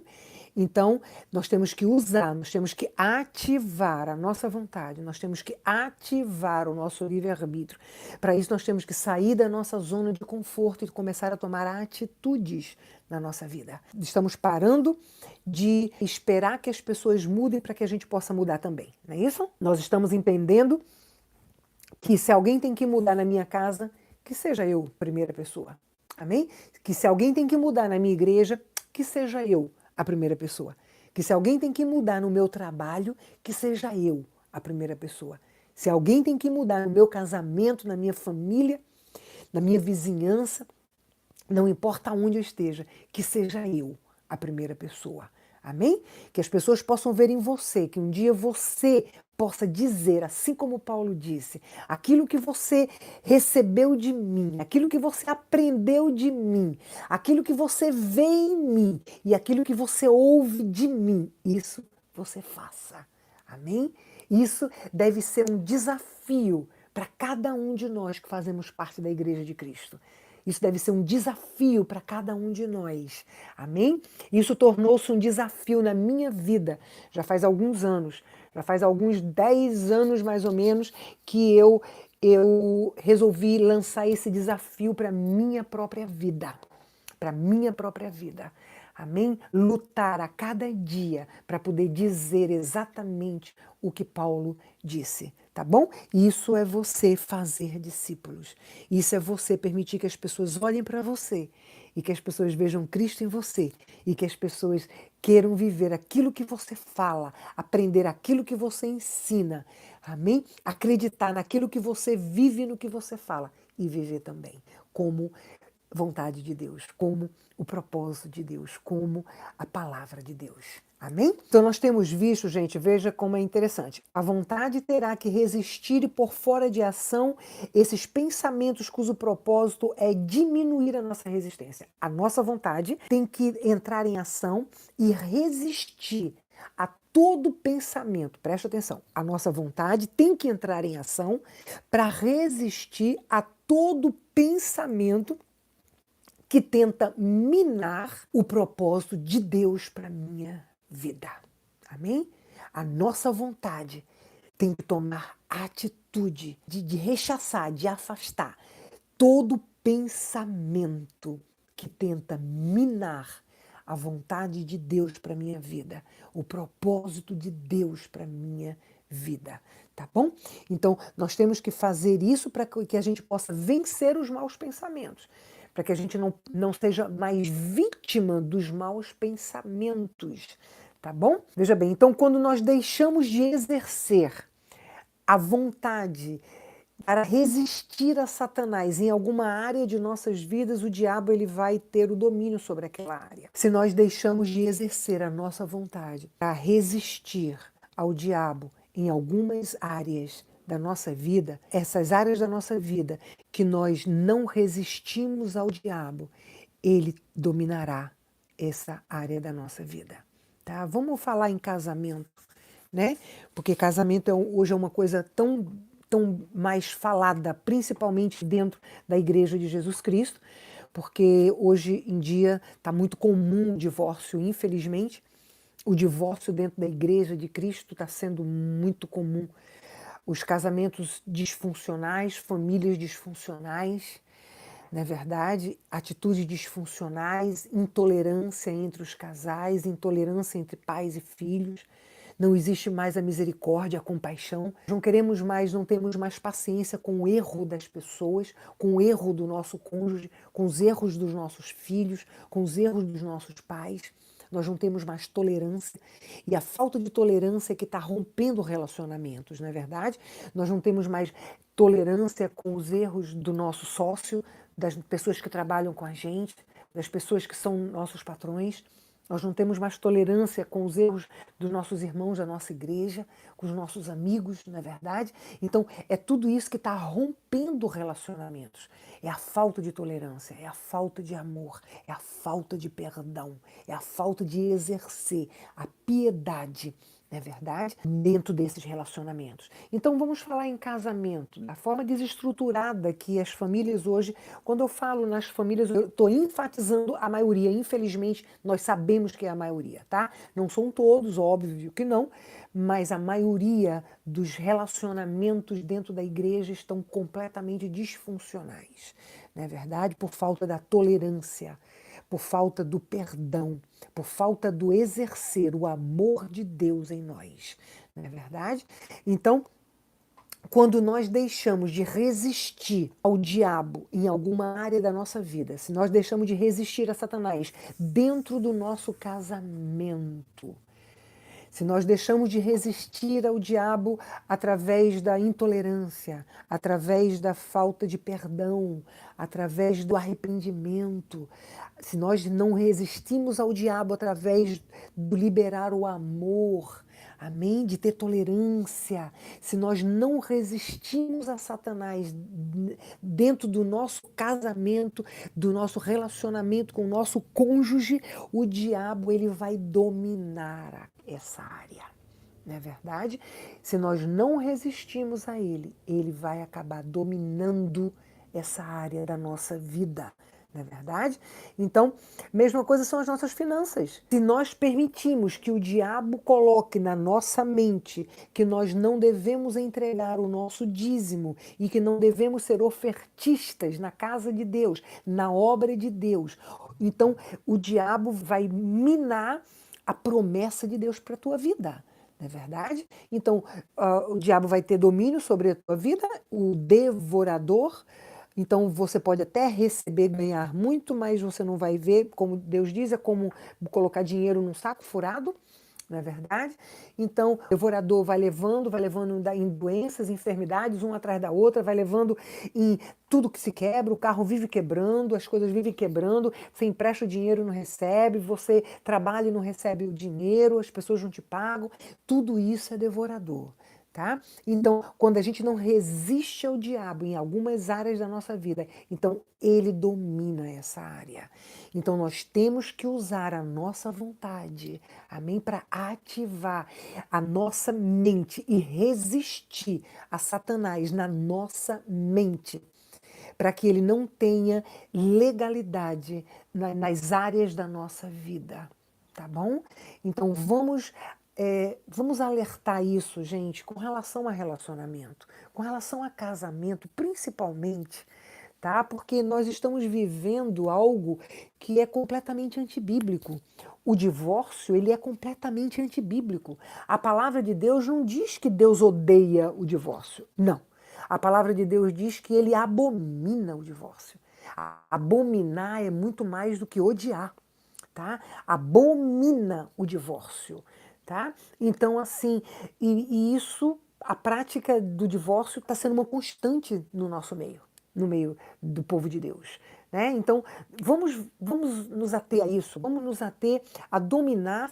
Então, nós temos que usar, nós temos que ativar a nossa vontade, nós temos que ativar o nosso livre-arbítrio. Para isso, nós temos que sair da nossa zona de conforto e começar a tomar atitudes na nossa vida. Estamos parando de esperar que as pessoas mudem para que a gente possa mudar também, não é isso? Nós estamos entendendo que se alguém tem que mudar na minha casa, que seja eu, primeira pessoa. Amém? Que se alguém tem que mudar na minha igreja, que seja eu a primeira pessoa. Que se alguém tem que mudar no meu trabalho, que seja eu a primeira pessoa. Se alguém tem que mudar no meu casamento, na minha família, na minha vizinhança, não importa onde eu esteja, que seja eu a primeira pessoa. Amém? Que as pessoas possam ver em você, que um dia você possa dizer, assim como Paulo disse, aquilo que você recebeu de mim, aquilo que você aprendeu de mim, aquilo que você vê em mim e aquilo que você ouve de mim, isso você faça. Amém? Isso deve ser um desafio para cada um de nós que fazemos parte da Igreja de Cristo. Isso deve ser um desafio para cada um de nós. Amém? Isso tornou-se um desafio na minha vida. Já faz alguns anos. Já faz alguns 10 anos, mais ou menos, que eu resolvi lançar esse desafio para a minha própria vida. Para a minha própria vida. Amém? Lutar a cada dia para poder dizer exatamente o que Paulo disse, tá bom? Isso é você fazer discípulos. Isso é você permitir que as pessoas olhem para você e que as pessoas vejam Cristo em você e que as pessoas queiram viver aquilo que você fala, aprender aquilo que você ensina. Amém? Acreditar naquilo que você vive, no que você fala e viver também como vontade de Deus, como o propósito de Deus, como a palavra de Deus. Amém? Então nós temos visto, gente, veja como é interessante. A vontade terá que resistir e pôr fora de ação esses pensamentos cujo propósito é diminuir a nossa resistência. A nossa vontade tem que entrar em ação e resistir a todo pensamento. Presta atenção. A nossa vontade tem que entrar em ação para resistir a todo pensamento que tenta minar o propósito de Deus para a minha vida. Amém? A nossa vontade tem que tomar atitude de rechaçar, de afastar todo pensamento que tenta minar a vontade de Deus para a minha vida, o propósito de Deus para a minha vida. Tá bom? Então, nós temos que fazer isso para que a gente possa vencer os maus pensamentos, para que a gente não seja mais vítima dos maus pensamentos, tá bom? Veja bem, então quando nós deixamos de exercer a vontade para resistir a Satanás em alguma área de nossas vidas, o diabo ele vai ter o domínio sobre aquela área. Se nós deixamos de exercer a nossa vontade para resistir ao diabo em algumas áreas da nossa vida, essas áreas da nossa vida que nós não resistimos ao diabo, ele dominará essa área da nossa vida. Tá? Vamos falar em casamento, né? Porque casamento hoje é uma coisa tão mais falada, principalmente dentro da Igreja de Jesus Cristo, porque hoje em dia está muito comum o divórcio, infelizmente. O divórcio dentro da Igreja de Cristo está sendo muito comum. Os casamentos disfuncionais, famílias disfuncionais, não é verdade? Atitudes disfuncionais, intolerância entre os casais, intolerância entre pais e filhos. Não existe mais a misericórdia, a compaixão. Não queremos mais, não temos mais paciência com o erro das pessoas, com o erro do nosso cônjuge, com os erros dos nossos filhos, com os erros dos nossos pais. Nós não temos mais tolerância. E a falta de tolerância é que está rompendo relacionamentos, não é verdade? Nós não temos mais tolerância com os erros do nosso sócio, das pessoas que trabalham com a gente, das pessoas que são nossos patrões. Nós não temos mais tolerância com os erros dos nossos irmãos da nossa igreja, com os nossos amigos, não é verdade? Então, é tudo isso que está rompendo relacionamentos. É a falta de tolerância, é a falta de amor, é a falta de perdão, é a falta de exercer a piedade, não é verdade? Dentro desses relacionamentos. Então vamos falar em casamento, da forma desestruturada que as famílias hoje, quando eu falo nas famílias, eu estou enfatizando a maioria, infelizmente nós sabemos que é a maioria, tá? Não são todos, óbvio que não, mas a maioria dos relacionamentos dentro da igreja estão completamente disfuncionais, não é verdade? Por falta da tolerância, por falta do perdão, por falta do exercer o amor de Deus em nós, não é verdade? Então, quando nós deixamos de resistir ao diabo em alguma área da nossa vida, se nós deixamos de resistir a Satanás dentro do nosso casamento, se nós deixamos de resistir ao diabo através da intolerância, através da falta de perdão, através do arrependimento, se nós não resistimos ao diabo através do liberar o amor, amém? De ter tolerância, se nós não resistimos a Satanás dentro do nosso casamento, do nosso relacionamento com o nosso cônjuge, o diabo ele vai dominar essa área, não é verdade? Se nós não resistimos a ele, ele vai acabar dominando essa área da nossa vida, não é verdade? Então, mesma coisa são as nossas finanças. Se nós permitimos que o diabo coloque na nossa mente que nós não devemos entregar o nosso dízimo e que não devemos ser ofertistas na casa de Deus, na obra de Deus, Então, o diabo vai minar a promessa de Deus para a tua vida, não é verdade? Então, o diabo vai ter domínio sobre a tua vida, o devorador. Então, você pode até receber, ganhar muito, mas você não vai ver, como Deus diz, é como colocar dinheiro num saco furado, não é verdade? Então, o devorador vai levando em doenças, enfermidades, uma atrás da outra, vai levando em tudo que se quebra, o carro vive quebrando, as coisas vivem quebrando, você empresta o dinheiro e não recebe, você trabalha e não recebe o dinheiro, as pessoas não te pagam, tudo isso é devorador. Tá? Então, quando a gente não resiste ao diabo em algumas áreas da nossa vida, então ele domina essa área. Então, nós temos que usar a nossa vontade, amém? Para ativar a nossa mente e resistir a Satanás na nossa mente, para que ele não tenha legalidade nas áreas da nossa vida, tá bom? Então, vamos alertar isso, gente, com relação a relacionamento, com relação a casamento, principalmente, tá? Porque nós estamos vivendo algo que é completamente antibíblico. O divórcio, ele é completamente antibíblico. A palavra de Deus não diz que Deus odeia o divórcio. Não. A palavra de Deus diz que ele abomina o divórcio. Abominar é muito mais do que odiar, tá? Abomina o divórcio, tá? Então, assim, e isso, a prática do divórcio está sendo uma constante no nosso meio, no meio do povo de Deus, né? Então, vamos nos ater a isso, vamos nos ater a dominar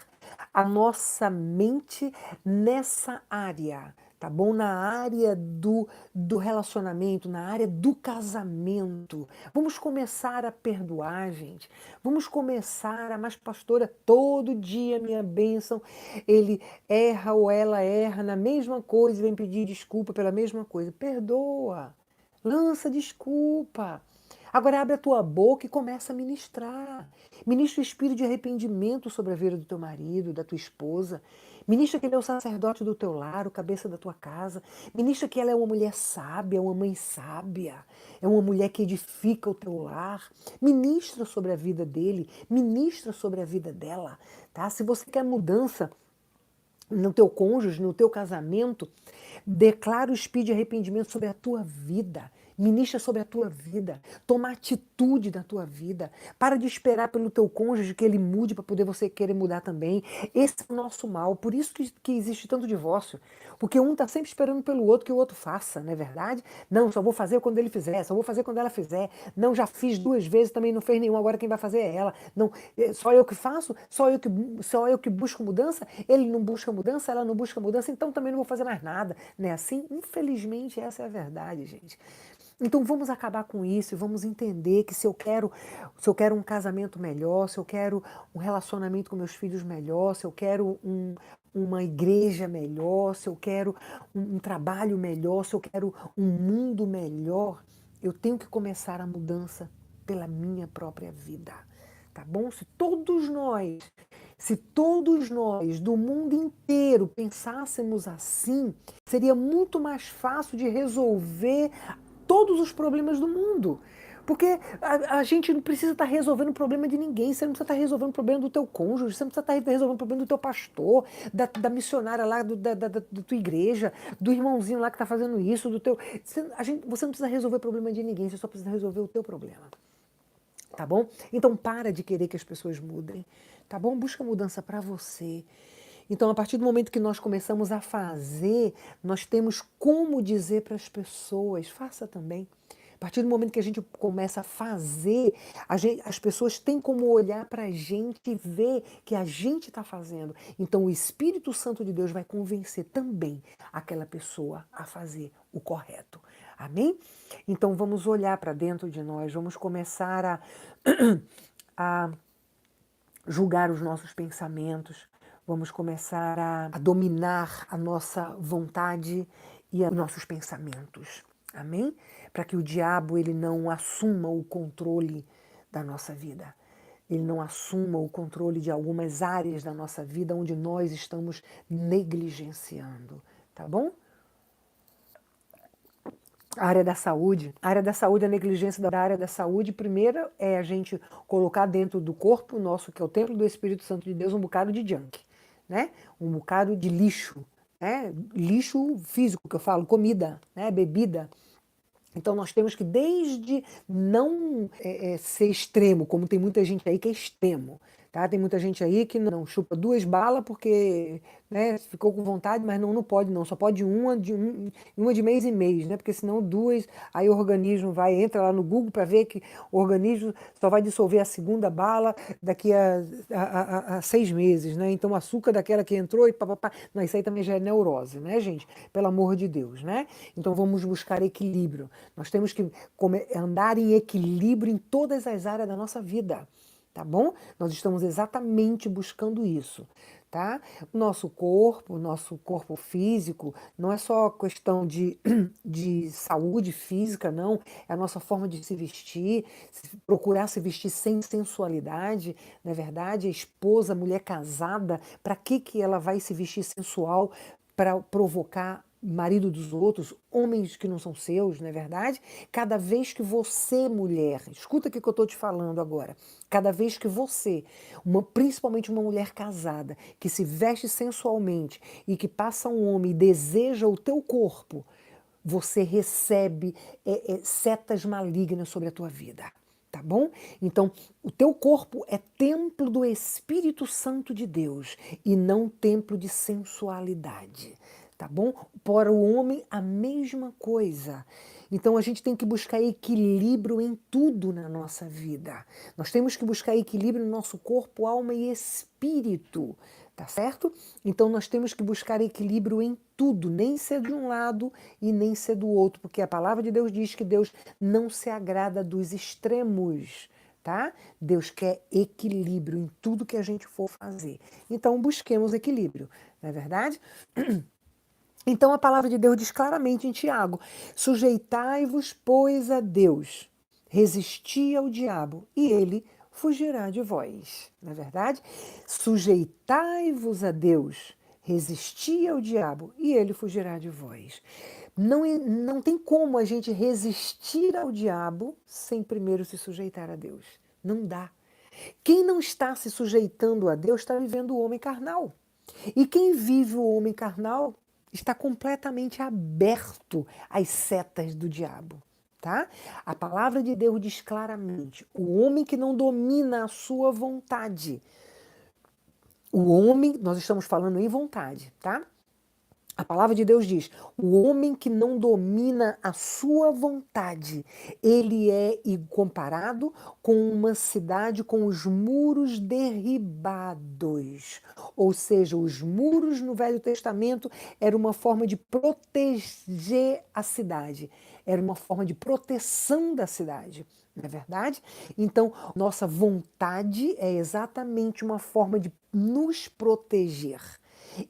a nossa mente nessa área, tá bom? Na área do relacionamento, na área do casamento. Vamos começar a perdoar, gente. Vamos começar a, mas pastora, todo dia minha bênção, ele erra ou ela erra na mesma coisa e vem pedir desculpa pela mesma coisa. Perdoa, lança desculpa. Agora abre a tua boca e começa a ministrar. Ministra o espírito de arrependimento sobre a vida do teu marido, da tua esposa. Ministra que ele é o sacerdote do teu lar, o cabeça da tua casa. Ministra que ela é uma mulher sábia, uma mãe sábia. É uma mulher que edifica o teu lar. Ministra sobre a vida dele, ministra sobre a vida dela, tá? Se você quer mudança no teu cônjuge, no teu casamento, declara o espírito de arrependimento sobre a tua vida. Ministra sobre a tua vida. Toma atitude na tua vida. Para de esperar pelo teu cônjuge que ele mude para poder você querer mudar também. Esse é o nosso mal. Por isso que existe tanto divórcio. Porque um está sempre esperando pelo outro que o outro faça, não é verdade? Não, só vou fazer quando ele fizer, só vou fazer quando ela fizer. Não, já fiz 2 vezes, também não fez nenhum, agora quem vai fazer é ela. Não, só eu que faço, só eu que busco mudança, ele não busca mudança, ela não busca mudança, então também não vou fazer mais nada. Não é assim? Infelizmente, essa é a verdade, gente. Então vamos acabar com isso e vamos entender que se eu quero um casamento melhor, se eu quero um relacionamento com meus filhos melhor, se eu quero uma igreja melhor, se eu quero um trabalho melhor, se eu quero um mundo melhor, eu tenho que começar a mudança pela minha própria vida, tá bom? Se todos nós do mundo inteiro pensássemos assim, seria muito mais fácil de resolver todos os problemas do mundo. Porque a gente não precisa estar resolvendo o problema de ninguém, você não precisa estar resolvendo o problema do teu cônjuge, você não precisa estar resolvendo o problema do teu pastor, da missionária lá da tua igreja, do irmãozinho lá que está fazendo isso, do teu. Você não precisa resolver o problema de ninguém, você só precisa resolver o teu problema. Tá bom? Então para de querer que as pessoas mudem, tá bom? Busca mudança para você. Então, a partir do momento que nós começamos a fazer, nós temos como dizer para as pessoas, faça também. A partir do momento que a gente começa a fazer, as pessoas têm como olhar para a gente e ver que a gente está fazendo. Então, o Espírito Santo de Deus vai convencer também aquela pessoa a fazer o correto. Amém? Então, vamos olhar para dentro de nós, vamos começar a julgar os nossos pensamentos, vamos começar a dominar a nossa vontade e os nossos pensamentos. Amém? Para que o diabo ele não assuma o controle da nossa vida. Ele não assuma o controle de algumas áreas da nossa vida onde nós estamos negligenciando. Tá bom? A área da saúde. A área da saúde, a negligência da área da saúde, primeiro é a gente colocar dentro do corpo nosso, que é o templo do Espírito Santo de Deus, um bocado de junk, né? Um bocado de lixo, né? Lixo físico, que eu falo, comida, né? Bebida. Então nós temos que, desde não ser extremo, como tem muita gente aí que é extremo, tá? Tem muita gente aí que não chupa 2 balas porque, né, ficou com vontade, mas não pode não, só pode uma de mês em mês, né? Porque senão 2, aí o organismo entra lá no Google para ver que o organismo só vai dissolver a segunda bala daqui a 6 meses, né? Então o açúcar daquela que entrou e papapá, não, isso aí também já é neurose, né, gente? Pelo amor de Deus, né? Então vamos buscar equilíbrio. Nós temos que andar em equilíbrio em todas as áreas da nossa vida, tá bom? Nós estamos exatamente buscando isso, tá? Nosso corpo físico, não é só questão de saúde física, não. É a nossa forma de se vestir, procurar se vestir sem sensualidade, não é verdade? A esposa, a mulher casada, para que ela vai se vestir sensual? Para provocar marido dos outros, homens que não são seus, não é verdade? Cada vez que você, mulher, escuta o que eu estou te falando agora, cada vez que você, principalmente uma mulher casada, que se veste sensualmente e que passa um homem e deseja o teu corpo, você recebe setas malignas sobre a tua vida. Tá bom? Então, o teu corpo é templo do Espírito Santo de Deus e não templo de sensualidade. Tá bom? Para o homem, a mesma coisa. Então, a gente tem que buscar equilíbrio em tudo na nossa vida. Nós temos que buscar equilíbrio no nosso corpo, alma e espírito. Tá certo? Então, nós temos que buscar equilíbrio em tudo, nem ser de um lado e nem ser do outro, porque a palavra de Deus diz que Deus não se agrada dos extremos, tá? Deus quer equilíbrio em tudo que a gente for fazer. Então, busquemos equilíbrio, não é verdade? Então, a palavra de Deus diz claramente em Tiago: sujeitai-vos, pois, a Deus, resisti ao diabo, e ele fugirá de vós. Não é verdade? Sujeitai-vos a Deus, resisti ao diabo, e ele fugirá de vós. Não tem como a gente resistir ao diabo sem primeiro se sujeitar a Deus. Não dá. Quem não está se sujeitando a Deus está vivendo o homem carnal. E quem vive o homem carnal está completamente aberto às setas do diabo. Tá? A palavra de Deus diz claramente: o homem que não domina a sua vontade. O homem, nós estamos falando em vontade, tá? A palavra de Deus diz: o homem que não domina a sua vontade, ele é comparado com uma cidade com os muros derribados. Ou seja, os muros no Velho Testamento era uma forma de proteger a cidade, era uma forma de proteção da cidade. Não é verdade? Então, nossa vontade é exatamente uma forma de nos proteger.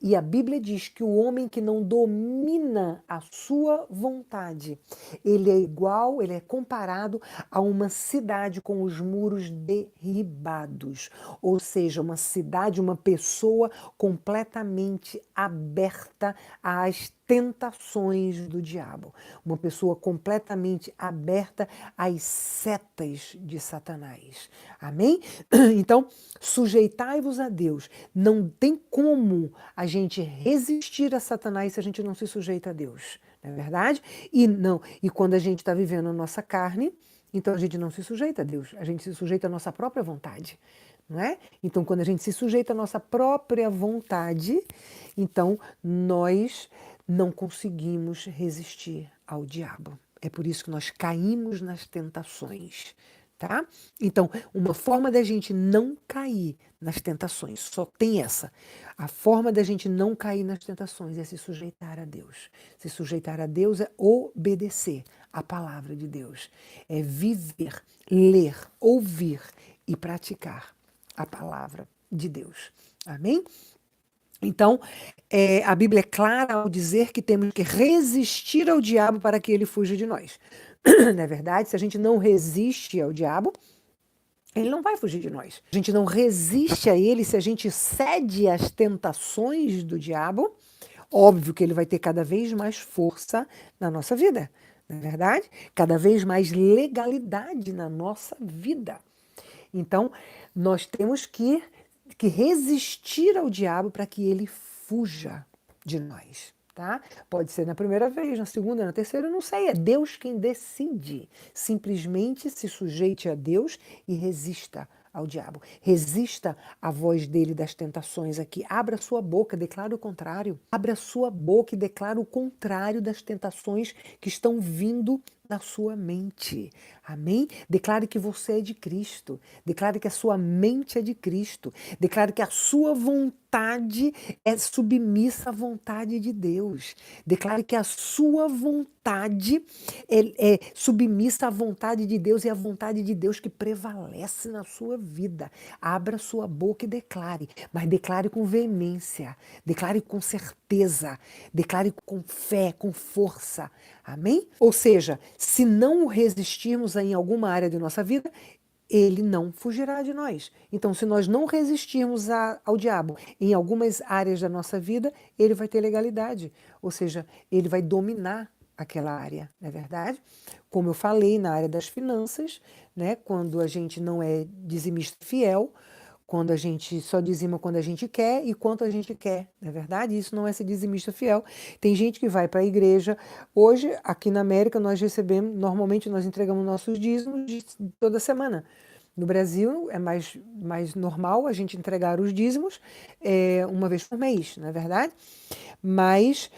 E a Bíblia diz que o homem que não domina a sua vontade, ele é comparado a uma cidade com os muros derribados. Ou seja, uma cidade, uma pessoa completamente aberta às tentações do diabo. Uma pessoa completamente aberta às setas de Satanás. Amém? Então, sujeitai-vos a Deus. Não tem como a gente resistir a Satanás se a gente não se sujeita a Deus. Não é verdade? E quando a gente está vivendo a nossa carne, então a gente não se sujeita a Deus. A gente se sujeita à nossa própria vontade. Não é? Então, quando a gente se sujeita à nossa própria vontade, então nós não conseguimos resistir ao diabo. É por isso que nós caímos nas tentações, tá? Então, uma forma da gente não cair nas tentações, só tem essa. A forma da gente não cair nas tentações é se sujeitar a Deus. Se sujeitar a Deus é obedecer a palavra de Deus. É viver, ler, ouvir e praticar a palavra de Deus. Amém? Então, a Bíblia é clara ao dizer que temos que resistir ao diabo para que ele fuja de nós. Não é verdade? Se a gente não resiste ao diabo, ele não vai fugir de nós. A gente não resiste a ele se a gente cede às tentações do diabo. Óbvio que ele vai ter cada vez mais força na nossa vida. não é verdade? Cada vez mais legalidade na nossa vida. Então, nós temos que resistir ao diabo para que ele fuja de nós. Tá? Pode ser na primeira vez, na segunda, na terceira, eu não sei. É Deus quem decide. Simplesmente se sujeite a Deus e resista ao diabo. Resista à voz dele das tentações aqui. Abra sua boca, declare o contrário. Abra sua boca e declare o contrário das tentações que estão vindo na sua mente. Amém? Declare que você é de Cristo. Declare que a sua mente é de Cristo. Declare que a sua vontade é submissa à vontade de Deus. Declare que a sua vontade é submissa à vontade de Deus e à vontade de Deus que prevalece na sua vida. Abra sua boca e declare, mas declare com veemência, declare com certeza, declare com fé, com força. Amém? Ou seja, se não o resistirmos em alguma área de nossa vida, ele não fugirá de nós. Então, se nós não resistirmos ao diabo em algumas áreas da nossa vida, ele vai ter legalidade. Ou seja, ele vai dominar aquela área, não é verdade? Como eu falei, na área das finanças, né? Quando a gente não é dizimista fiel, quando a gente só dizima quando a gente quer e quanto a gente quer, não é verdade? Isso não é ser dizimista fiel. Tem gente que vai para a igreja. Hoje, aqui na América, nós recebemos, normalmente nós entregamos nossos dízimos toda semana. No Brasil, é mais normal a gente entregar os dízimos uma vez por mês, não é verdade? Mas,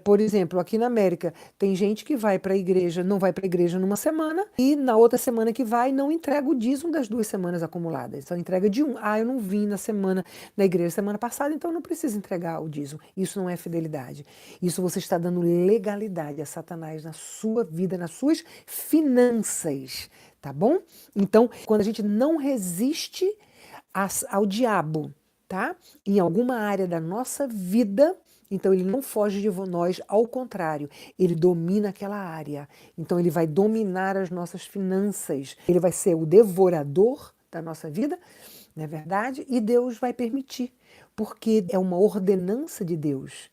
por exemplo, aqui na América, tem gente que vai para a igreja, não vai para a igreja numa semana e na outra semana que vai não entrega o dízimo das 2 semanas acumuladas, só entrega de um. Ah, eu não vim na igreja semana passada, então não precisa entregar o dízimo. Isso não é fidelidade. Isso você está dando legalidade a Satanás na sua vida, nas suas finanças. Tá bom? Então, quando a gente não resiste ao diabo, tá? Em alguma área da nossa vida, então ele não foge de nós, ao contrário, ele domina aquela área. Então ele vai dominar as nossas finanças. Ele vai ser o devorador da nossa vida, não é verdade? E Deus vai permitir, porque é uma ordenança de Deus.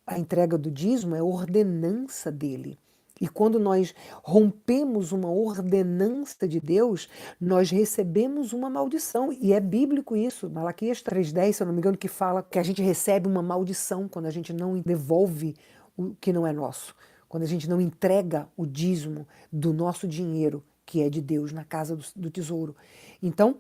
A entrega do dízimo é ordenança dele. E quando nós rompemos uma ordenança de Deus, nós recebemos uma maldição. E é bíblico isso. Malaquias 3:10, se eu não me engano, que fala que a gente recebe uma maldição quando a gente não devolve o que não é nosso. Quando a gente não entrega o dízimo do nosso dinheiro, que é de Deus, na casa do tesouro. Então,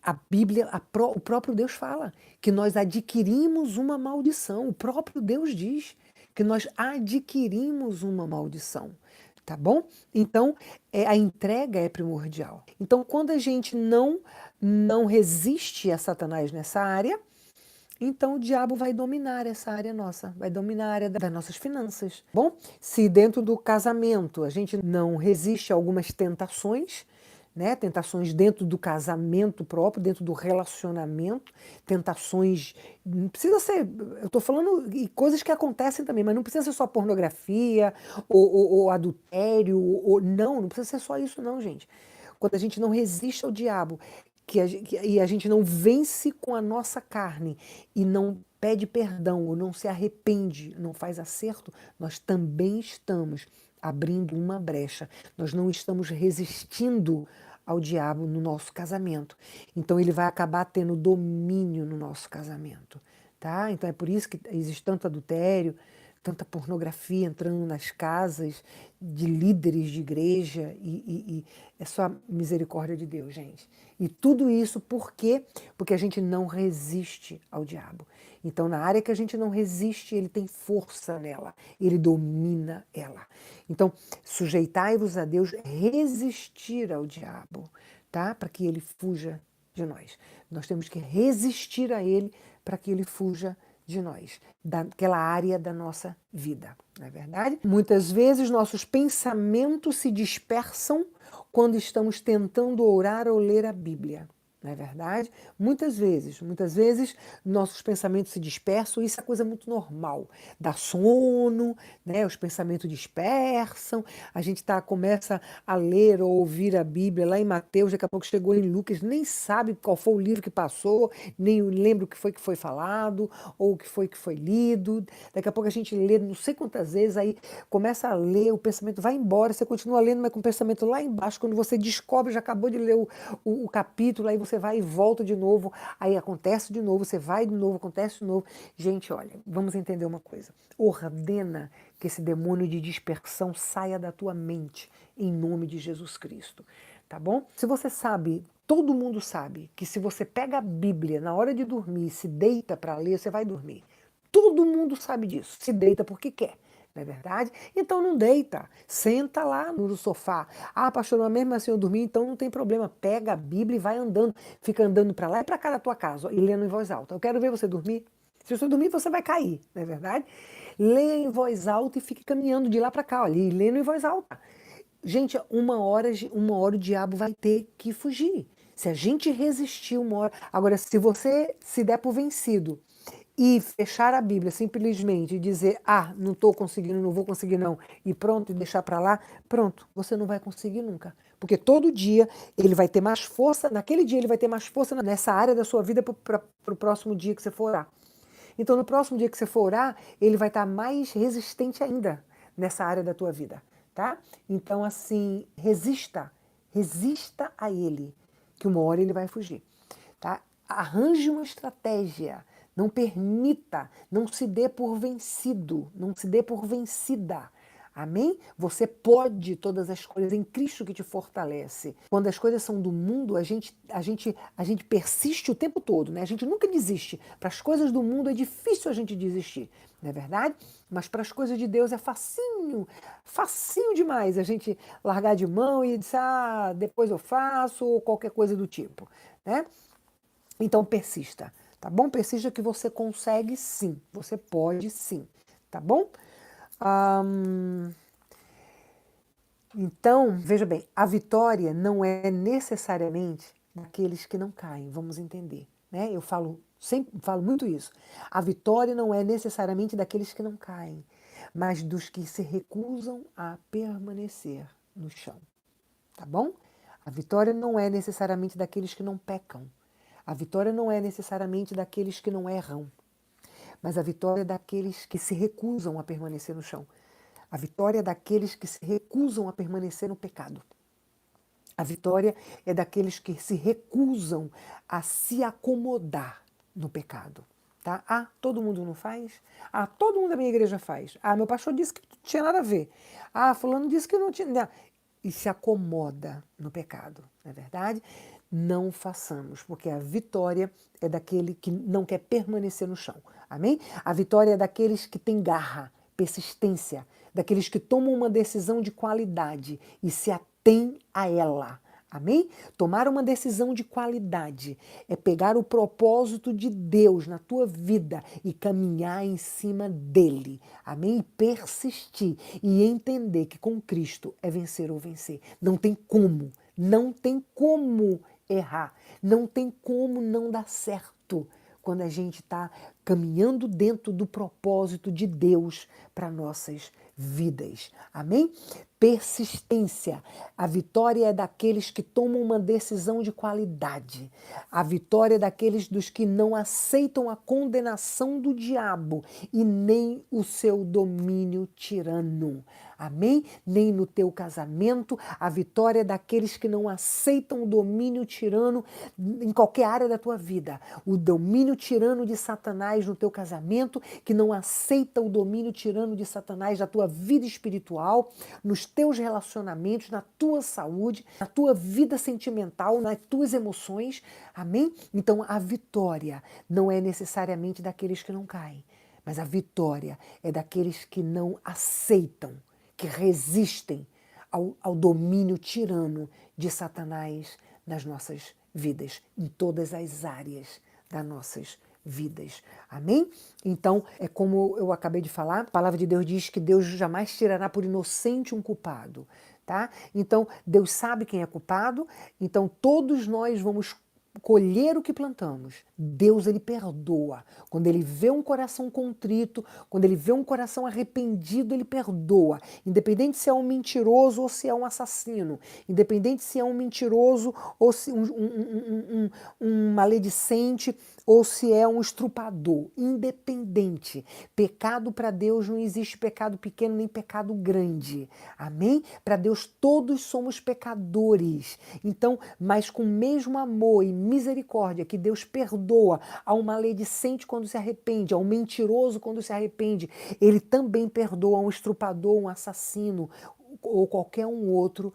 a Bíblia, o próprio Deus fala que nós adquirimos uma maldição. O próprio Deus diz que nós adquirimos uma maldição, tá bom? Então, a entrega é primordial. Então, quando a gente não resiste a Satanás nessa área, então o diabo vai dominar essa área nossa, vai dominar a área das nossas finanças. Bom, se dentro do casamento a gente não resiste a algumas tentações, né? Tentações dentro do casamento próprio, dentro do relacionamento, tentações, não precisa ser, eu estou falando de coisas que acontecem também, mas não precisa ser só pornografia, ou adultério, não precisa ser só isso não, gente. Quando a gente não resiste ao diabo, e a gente não vence com a nossa carne, e não pede perdão, ou não se arrepende, não faz acerto, nós também estamos abrindo uma brecha. Nós não estamos resistindo ao diabo no nosso casamento. Então ele vai acabar tendo domínio no nosso casamento, tá? Então é por isso que existe tanto adultério, tanta pornografia entrando nas casas de líderes de igreja e é só a misericórdia de Deus, gente. E tudo isso por quê? Porque a gente não resiste ao diabo. Então, na área que a gente não resiste, ele tem força nela, ele domina ela. Então, sujeitai-vos a Deus, resistir ao diabo, tá? Para que ele fuja de nós. Nós temos que resistir a ele para que ele fuja de nós, daquela área da nossa vida, não é verdade? Muitas vezes nossos pensamentos se dispersam quando estamos tentando orar ou ler a Bíblia. não é verdade? Muitas vezes nossos pensamentos se dispersam, isso é coisa muito normal. Dá sono, né? Os pensamentos dispersam, a gente começa a ler ou ouvir a Bíblia lá em Mateus, daqui a pouco chegou em Lucas, nem sabe qual foi o livro que passou, nem lembra o que foi falado, ou o que foi lido. Daqui a pouco a gente lê não sei quantas vezes, aí começa a ler, o pensamento vai embora, você continua lendo, mas com o pensamento lá embaixo, quando você descobre, já acabou de ler o capítulo, aí você vai e volta de novo, aí acontece de novo, você vai de novo, acontece de novo. Gente, olha, vamos entender uma coisa. Ordena que esse demônio de dispersão saia da tua mente, em nome de Jesus Cristo, tá bom? Se você sabe, todo mundo sabe, que se você pega a Bíblia na hora de dormir e se deita para ler, você vai dormir. Todo mundo sabe disso, se deita porque quer. Não é verdade? Então não deita, senta lá no sofá. Ah, pastor, mas mesmo assim eu dormi, então não tem problema. Pega a Bíblia e vai andando, fica andando para lá e para cá da tua casa e lendo em voz alta. Eu quero ver você dormir. Se você dormir, você vai cair, não é verdade? Leia em voz alta e fique caminhando de lá para cá, olha, e lendo em voz alta. Gente, uma hora o diabo vai ter que fugir. Se a gente resistir uma hora. Agora, se você se der por vencido e fechar a Bíblia simplesmente e dizer, ah, não estou conseguindo, não vou conseguir não, e pronto, e deixar para lá, pronto, você não vai conseguir nunca. Porque todo dia ele vai ter mais força, naquele dia ele vai ter mais força nessa área da sua vida para o próximo dia que você for orar. Então, no próximo dia que você for orar, ele vai estar mais resistente ainda nessa área da tua vida, tá? Então, assim, resista a ele, que uma hora ele vai fugir, tá? Arranje uma estratégia, não permita, não se dê por vencido, não se dê por vencida. Amém? Você pode todas as coisas em Cristo que te fortalece. Quando as coisas são do mundo, a gente persiste o tempo todo, né? A gente nunca desiste. Para as coisas do mundo é difícil a gente desistir, não é verdade? Mas para as coisas de Deus é facinho, facinho demais a gente largar de mão e dizer, ah, depois eu faço, ou qualquer coisa do tipo, né? Então persista, tá bom? Persista que você consegue sim, você pode sim, tá bom? Então, veja bem, a vitória não é necessariamente daqueles que não caem, vamos entender, né? Eu falo muito isso. A vitória não é necessariamente daqueles que não caem, mas dos que se recusam a permanecer no chão, tá bom? A vitória não é necessariamente daqueles que não pecam. A vitória não é necessariamente daqueles que não erram, mas a vitória é daqueles que se recusam a permanecer no chão. A vitória é daqueles que se recusam a permanecer no pecado. A vitória é daqueles que se recusam a se acomodar no pecado. Tá? Ah, todo mundo não faz? Ah, todo mundo da minha igreja faz. Ah, meu pastor disse que não tinha nada a ver. Ah, fulano disse que não tinha. E se acomoda no pecado, não é verdade? Não façamos, porque a vitória é daquele que não quer permanecer no chão. Amém? A vitória é daqueles que têm garra, persistência, daqueles que tomam uma decisão de qualidade e se atêm a ela. Amém? Tomar uma decisão de qualidade é pegar o propósito de Deus na tua vida e caminhar em cima dele. Amém? E persistir e entender que com Cristo é vencer ou vencer. Não tem como, não tem como errar, não tem como não dar certo quando a gente está caminhando dentro do propósito de Deus para nossas vidas. Amém? Persistência. A vitória é daqueles que tomam uma decisão de qualidade. A vitória é daqueles dos que não aceitam a condenação do diabo e nem o seu domínio tirano. Amém? Nem no teu casamento. A vitória é daqueles que não aceitam o domínio tirano em qualquer área da tua vida. O domínio tirano de Satanás no teu casamento, que não aceita o domínio tirano de Satanás na tua vida espiritual, nos teus relacionamentos, na tua saúde, na tua vida sentimental, nas tuas emoções. Amém? Então a vitória não é necessariamente daqueles que não caem, mas a vitória é daqueles que não aceitam, que resistem ao domínio tirano de Satanás nas nossas vidas, em todas as áreas das nossas vidas. Amém? Então, é como eu acabei de falar, a palavra de Deus diz que Deus jamais tirará por inocente um culpado, tá? Então, Deus sabe quem é culpado, então todos nós vamos colher o que plantamos. Deus, ele perdoa. Quando ele vê um coração contrito, quando ele vê um coração arrependido, ele perdoa. Independente se é um mentiroso ou se é um assassino. Independente se é um mentiroso ou se um maledicente ou se é um estrupador. Independente. Pecado para Deus não existe pecado pequeno nem pecado grande. Amém? Para Deus todos somos pecadores. Então, mas com o mesmo amor e misericórdia que Deus perdoa ao maledicente quando se arrepende, ao mentiroso quando se arrepende, ele também perdoa um estrupador, um assassino ou qualquer um outro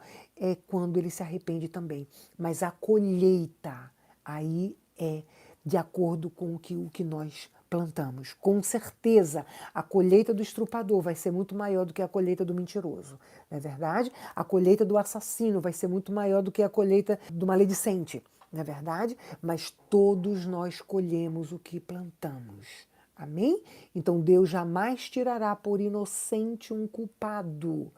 quando ele se arrepende também. Mas a colheita aí é de acordo com o que nós plantamos. Com certeza, a colheita do estrupador vai ser muito maior do que a colheita do mentiroso. Não é verdade? A colheita do assassino vai ser muito maior do que a colheita do maledicente. Não é verdade? Mas todos nós colhemos o que plantamos. Amém? Então Deus jamais tirará por inocente um culpado.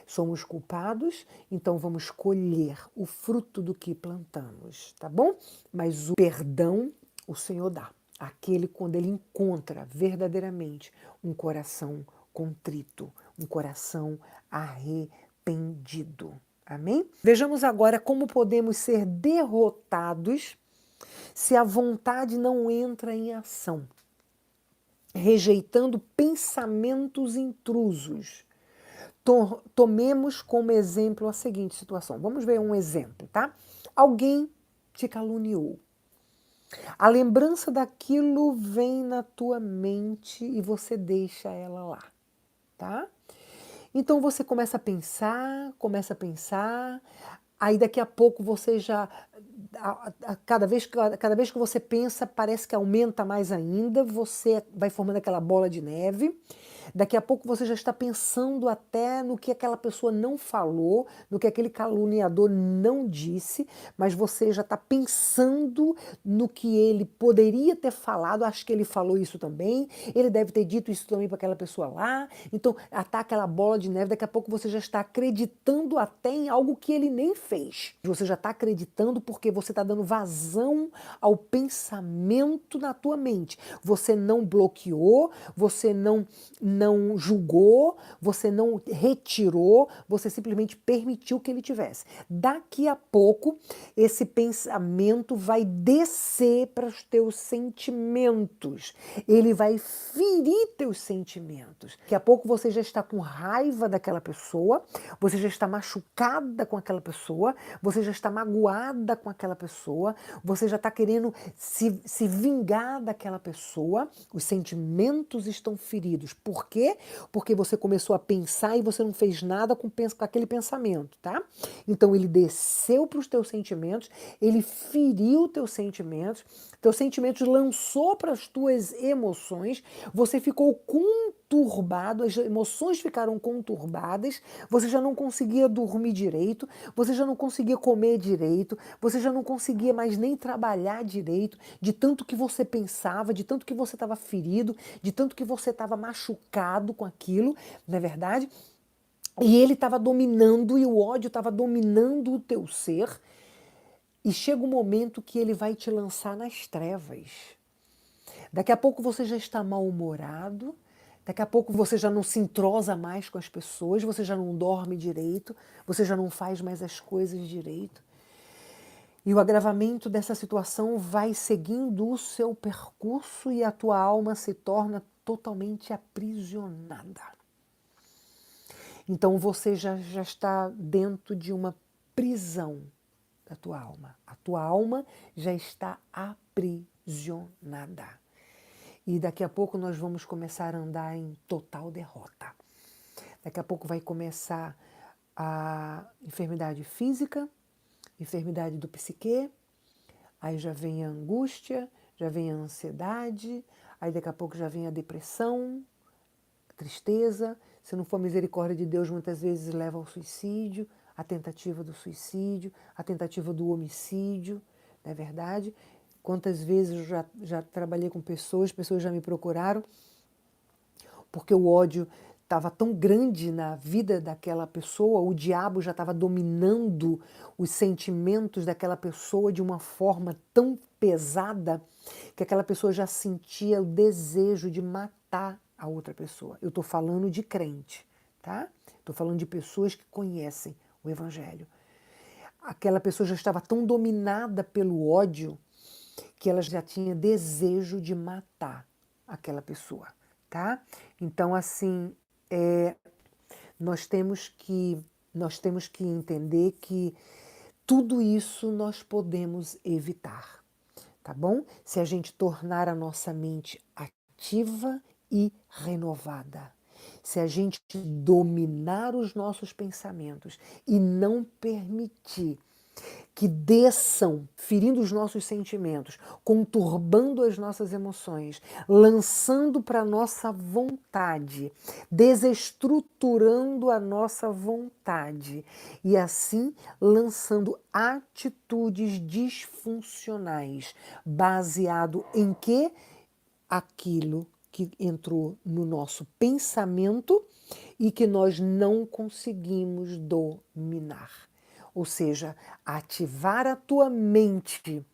Somos culpados, então vamos colher o fruto do que plantamos, tá bom? Mas o perdão o Senhor dá. Aquele quando ele encontra verdadeiramente um coração contrito, um coração arrependido. Amém? Vejamos agora como podemos ser derrotados se a vontade não entra em ação, rejeitando pensamentos intrusos. Tomemos como exemplo a seguinte situação. Vamos ver um exemplo, tá? Alguém te caluniou. A lembrança daquilo vem na tua mente e você deixa ela lá, tá? Então você começa a pensar, aí daqui a pouco você já, cada vez que você pensa, parece que aumenta mais ainda, você vai formando aquela bola de neve. Daqui a pouco você já está pensando até no que aquela pessoa não falou, no que aquele caluniador não disse, mas você já está pensando no que ele poderia ter falado, acho que ele falou isso também, ele deve ter dito isso também para aquela pessoa lá. Então, está aquela bola de neve, daqui a pouco você já está acreditando até em algo que ele nem fez. Você já está acreditando porque você está dando vazão ao pensamento na tua mente. Você não bloqueou, você não julgou, você não retirou, você simplesmente permitiu que ele tivesse. Daqui a pouco, esse pensamento vai descer para os teus sentimentos. Ele vai ferir teus sentimentos. Daqui a pouco você já está com raiva daquela pessoa, você já está machucada com aquela pessoa, você já está magoada com aquela pessoa, você já está querendo se vingar daquela pessoa, os sentimentos estão feridos. Por quê? Porque você começou a pensar e você não fez nada com aquele pensamento, tá? Então ele desceu para os teus sentimentos, ele feriu teus sentimentos lançou para as tuas emoções, você ficou conturbado, as emoções ficaram conturbadas, você já não conseguia dormir direito, você já não conseguia comer direito, você já não conseguia mais nem trabalhar direito, de tanto que você pensava, de tanto que você estava ferido, de tanto que você estava machucado com aquilo, não é verdade? E ele estava dominando, e o ódio estava dominando o teu ser, e chega um momento que ele vai te lançar nas trevas. Daqui a pouco você já está mal-humorado, daqui a pouco você já não se entrosa mais com as pessoas, você já não dorme direito, você já não faz mais as coisas direito. E o agravamento dessa situação vai seguindo o seu percurso e a tua alma se torna totalmente aprisionada. Então você já está dentro de uma prisão da tua alma. A tua alma já está aprisionada. E daqui a pouco nós vamos começar a andar em total derrota. Daqui a pouco vai começar a enfermidade física, enfermidade do psique, aí já vem a angústia, já vem a ansiedade, aí daqui a pouco já vem a depressão, a tristeza. Se não for misericórdia de Deus, muitas vezes leva ao suicídio, a tentativa do suicídio, a tentativa do homicídio, não é verdade? Quantas vezes eu já trabalhei com pessoas já me procuraram porque o ódio estava tão grande na vida daquela pessoa, o diabo já estava dominando os sentimentos daquela pessoa de uma forma tão pesada que aquela pessoa já sentia o desejo de matar a outra pessoa. Eu estou falando de crente, tá? Estou falando de pessoas que conhecem o Evangelho. Aquela pessoa já estava tão dominada pelo ódio que ela já tinha desejo de matar aquela pessoa, tá? Então, assim, nós temos que entender que tudo isso nós podemos evitar, tá bom? Se a gente tornar a nossa mente ativa e renovada. Se a gente dominar os nossos pensamentos e não permitir que desçam, ferindo os nossos sentimentos, conturbando as nossas emoções, lançando para a nossa vontade, desestruturando a nossa vontade e assim lançando atitudes disfuncionais, baseado em quê? Aquilo que entrou no nosso pensamento e que nós não conseguimos dominar. Ou seja, ativar a tua mente,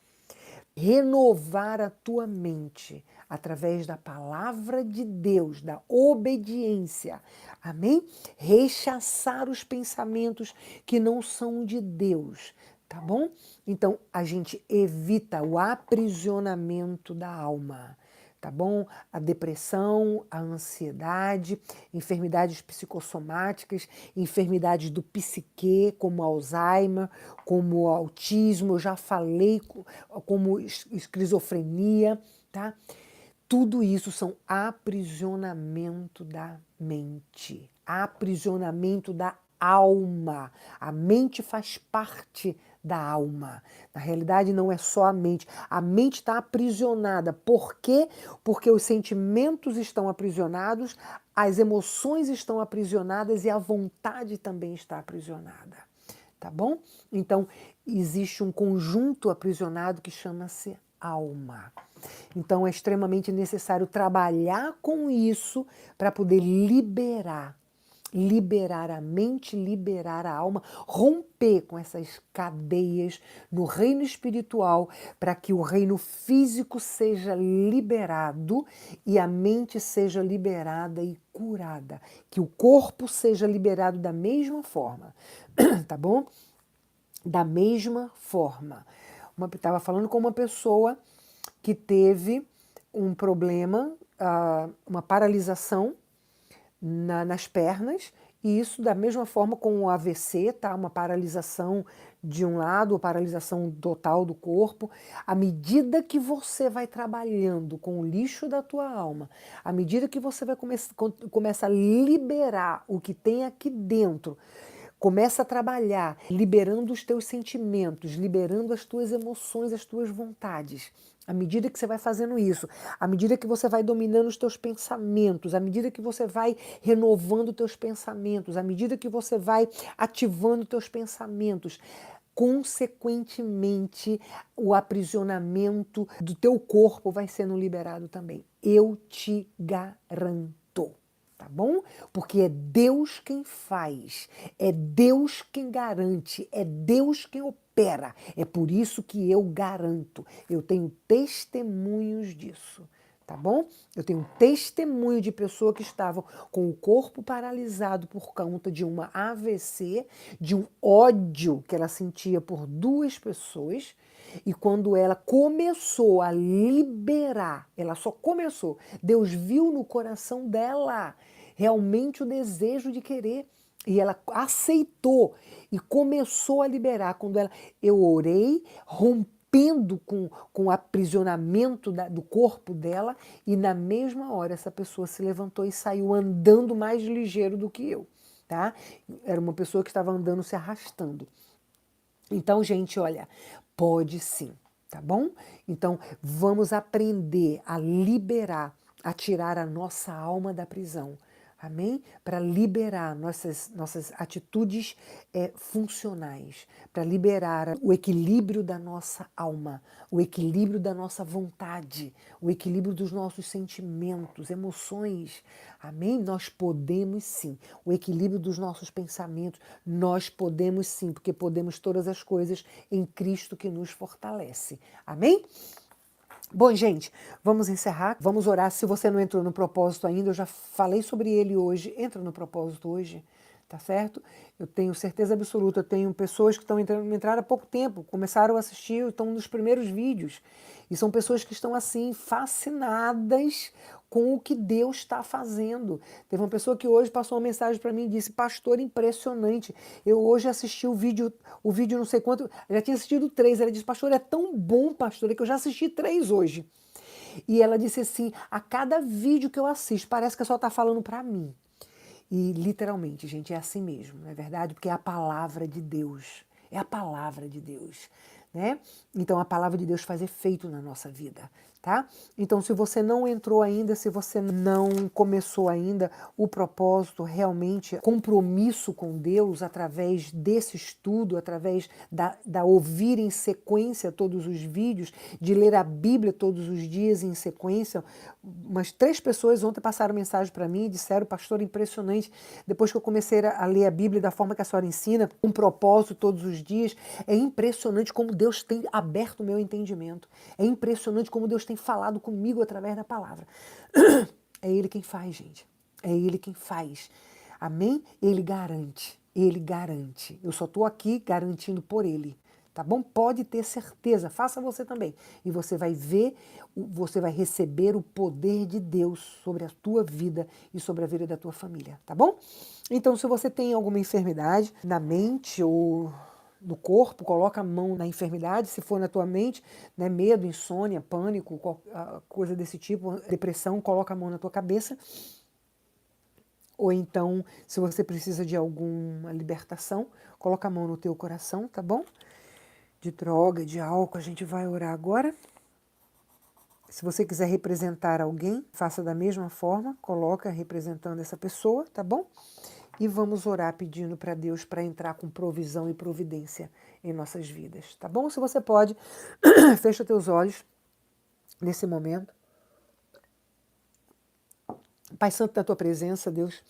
renovar a tua mente através da palavra de Deus, da obediência. Amém? Rechaçar os pensamentos que não são de Deus. Tá bom? Então, a gente evita o aprisionamento da alma. Tá bom? A depressão, a ansiedade, enfermidades psicossomáticas, enfermidades do psique, como Alzheimer, como o autismo, eu já falei, como esquizofrenia, tá? Tudo isso são aprisionamento da mente, aprisionamento da alma. A mente faz parte da alma. Na realidade, não é só a mente. A mente está aprisionada. Por quê? Porque os sentimentos estão aprisionados, as emoções estão aprisionadas e a vontade também está aprisionada. Tá bom? Então, existe um conjunto aprisionado que chama-se alma. Então, é extremamente necessário trabalhar com isso para poder liberar a mente, liberar a alma, romper com essas cadeias no reino espiritual para que o reino físico seja liberado e a mente seja liberada e curada, que o corpo seja liberado da mesma forma, tá bom? Da mesma forma. Estava falando com uma pessoa que teve um problema, uma paralisação nas pernas, e isso da mesma forma com o AVC, tá? Uma paralisação de um lado, a paralisação total do corpo. À medida que você vai trabalhando com o lixo da tua alma, à medida que você vai começa a liberar o que tem aqui dentro, começa a trabalhar, liberando os teus sentimentos, liberando as tuas emoções, as tuas vontades. À medida que você vai fazendo isso, à medida que você vai dominando os teus pensamentos, à medida que você vai renovando os teus pensamentos, à medida que você vai ativando os teus pensamentos, consequentemente, o aprisionamento do teu corpo vai sendo liberado também. Eu te garanto. Tá bom? Porque é Deus quem faz, é Deus quem garante, é Deus quem opera. É por isso que eu garanto. Eu tenho testemunhos disso, tá bom? Eu tenho testemunho de pessoa que estavam com o corpo paralisado por conta de uma AVC, de um ódio que ela sentia por duas pessoas. E quando ela começou a liberar, ela só começou, Deus viu no coração dela realmente o desejo de querer. E ela aceitou e começou a liberar. Quando eu orei, rompendo com o aprisionamento do corpo dela, e na mesma hora essa pessoa se levantou e saiu andando mais ligeiro do que eu. Tá? Era uma pessoa que estava andando se arrastando. Então, gente, olha, pode sim, tá bom? Então, vamos aprender a liberar, a tirar a nossa alma da prisão, Amém? Para liberar nossas atitudes funcionais, para liberar o equilíbrio da nossa alma, o equilíbrio da nossa vontade, o equilíbrio dos nossos sentimentos, emoções. Amém? Nós podemos sim. O equilíbrio dos nossos pensamentos, nós podemos sim, porque podemos todas as coisas em Cristo que nos fortalece. Amém? Bom, gente, vamos encerrar, vamos orar. Se você não entrou no propósito ainda, eu já falei sobre ele hoje, entra no propósito hoje, tá certo? Eu tenho certeza absoluta, eu tenho pessoas que entraram há pouco tempo, começaram a assistir, estão nos primeiros vídeos, e são pessoas que estão assim, fascinadas com o que Deus está fazendo. Teve uma pessoa que hoje passou uma mensagem para mim e disse: pastor, impressionante, eu hoje assisti o vídeo não sei quanto, já tinha assistido 3, ela disse: pastor, é tão bom, pastor, é que eu já assisti 3 hoje. E ela disse assim: a cada vídeo que eu assisto, parece que só está falando para mim. E literalmente, gente, é assim mesmo, não é verdade? Porque é a palavra de Deus. É a palavra de Deus, né? Então a palavra de Deus faz efeito na nossa vida, tá? Então se você não entrou ainda, se você não começou ainda o propósito, realmente compromisso com Deus através desse estudo, através da ouvir em sequência todos os vídeos, de ler a Bíblia todos os dias em sequência. Umas 3 pessoas ontem passaram mensagem para mim e disseram: pastor, impressionante, depois que eu comecei a ler a Bíblia da forma que a senhora ensina, um propósito todos os dias, é impressionante como Deus tem aberto o meu entendimento, é impressionante como Deus tem falado comigo através da palavra. É Ele quem faz, gente, é Ele quem faz, amém? Ele garante, eu só estou aqui garantindo por Ele. Tá bom? Pode ter certeza, faça você também. E você vai ver, você vai receber o poder de Deus sobre a tua vida e sobre a vida da tua família, tá bom? Então, se você tem alguma enfermidade na mente ou no corpo, coloca a mão na enfermidade. Se for na tua mente, né, medo, insônia, pânico, coisa desse tipo, depressão, coloca a mão na tua cabeça. Ou então, se você precisa de alguma libertação, coloca a mão no teu coração, tá bom? De droga, de álcool, a gente vai orar agora. Se você quiser representar alguém, faça da mesma forma, coloca representando essa pessoa, tá bom? E vamos orar pedindo para Deus para entrar com provisão e providência em nossas vidas, tá bom? Se você pode, fecha teus olhos nesse momento. Pai Santo, na tua presença, Deus,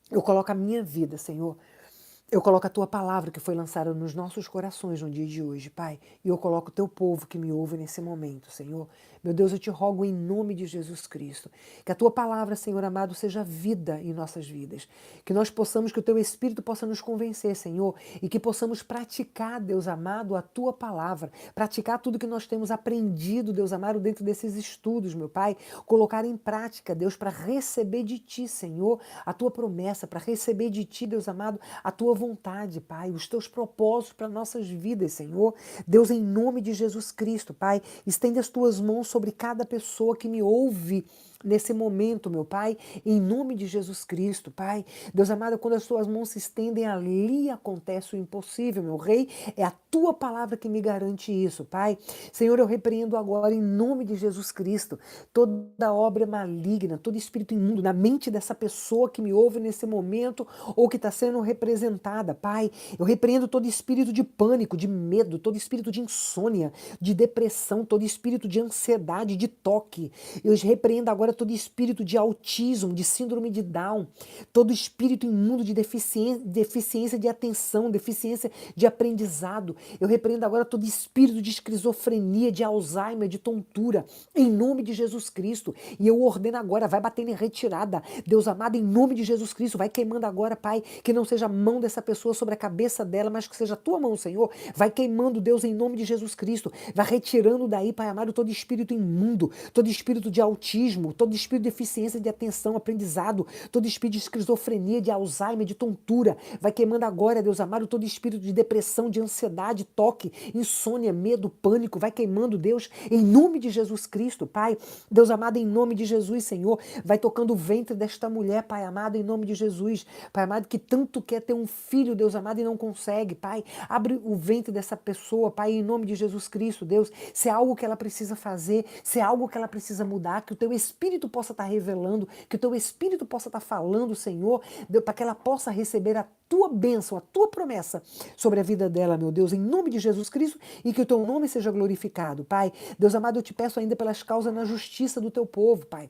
eu coloco a minha vida, Senhor. Eu coloco a tua palavra que foi lançada nos nossos corações no dia de hoje, Pai. E eu coloco o teu povo que me ouve nesse momento, Senhor. Meu Deus, eu te rogo em nome de Jesus Cristo, que a tua palavra, Senhor amado, seja vida em nossas vidas. Que nós possamos, que o teu Espírito possa nos convencer, Senhor, e que possamos praticar, Deus amado, a tua palavra. Praticar tudo que nós temos aprendido, Deus amado, dentro desses estudos, meu Pai. Colocar em prática, Deus, para receber de ti, Senhor, a tua promessa, para receber de ti, Deus amado, a tua vontade, Pai, os teus propósitos para nossas vidas, Senhor. Deus, em nome de Jesus Cristo, Pai, estende as tuas mãos sobre cada pessoa que me ouve nesse momento, meu Pai, em nome de Jesus Cristo, Pai. Deus amado, quando as tuas mãos se estendem, ali acontece o impossível, meu Rei. É a tua palavra que me garante isso, Pai. Senhor, eu repreendo agora, em nome de Jesus Cristo, toda obra maligna, todo espírito imundo na mente dessa pessoa que me ouve nesse momento ou que está sendo representada, Pai. Eu repreendo todo espírito de pânico, de medo, todo espírito de insônia, de depressão, todo espírito de ansiedade, de toque. Eu repreendo agora todo espírito de autismo, de síndrome de Down, todo espírito imundo de deficiência de atenção, deficiência de aprendizado. Eu repreendo agora todo espírito de esquizofrenia, de Alzheimer, de tontura, em nome de Jesus Cristo. E eu ordeno agora, vai batendo em retirada. Deus amado, em nome de Jesus Cristo, vai queimando agora, Pai, que não seja a mão dessa pessoa sobre a cabeça dela, mas que seja a tua mão, Senhor. Vai queimando, Deus, em nome de Jesus Cristo. Vai retirando daí, Pai amado, todo espírito imundo, todo espírito de autismo, todo espírito de deficiência de atenção, aprendizado, todo espírito de esquizofrenia, de Alzheimer, de tontura. Vai queimando agora, Deus amado, todo espírito de depressão, de ansiedade, toque, insônia, medo, pânico. Vai queimando, Deus, em nome de Jesus Cristo, Pai. Deus amado, em nome de Jesus, Senhor. Vai tocando o ventre desta mulher, Pai amado, em nome de Jesus. Pai amado, que tanto quer ter um filho, Deus amado, e não consegue, Pai. Abre o ventre dessa pessoa, Pai, em nome de Jesus Cristo, Deus. Se é algo que ela precisa fazer, se é algo que ela precisa mudar, que o teu Espírito Espírito possa estar revelando, que o teu Espírito possa estar falando, Senhor, para que ela possa receber a tua bênção, a tua promessa sobre a vida dela, meu Deus, em nome de Jesus Cristo, e que o teu nome seja glorificado, Pai. Deus amado, eu te peço ainda pelas causas na justiça do teu povo, Pai.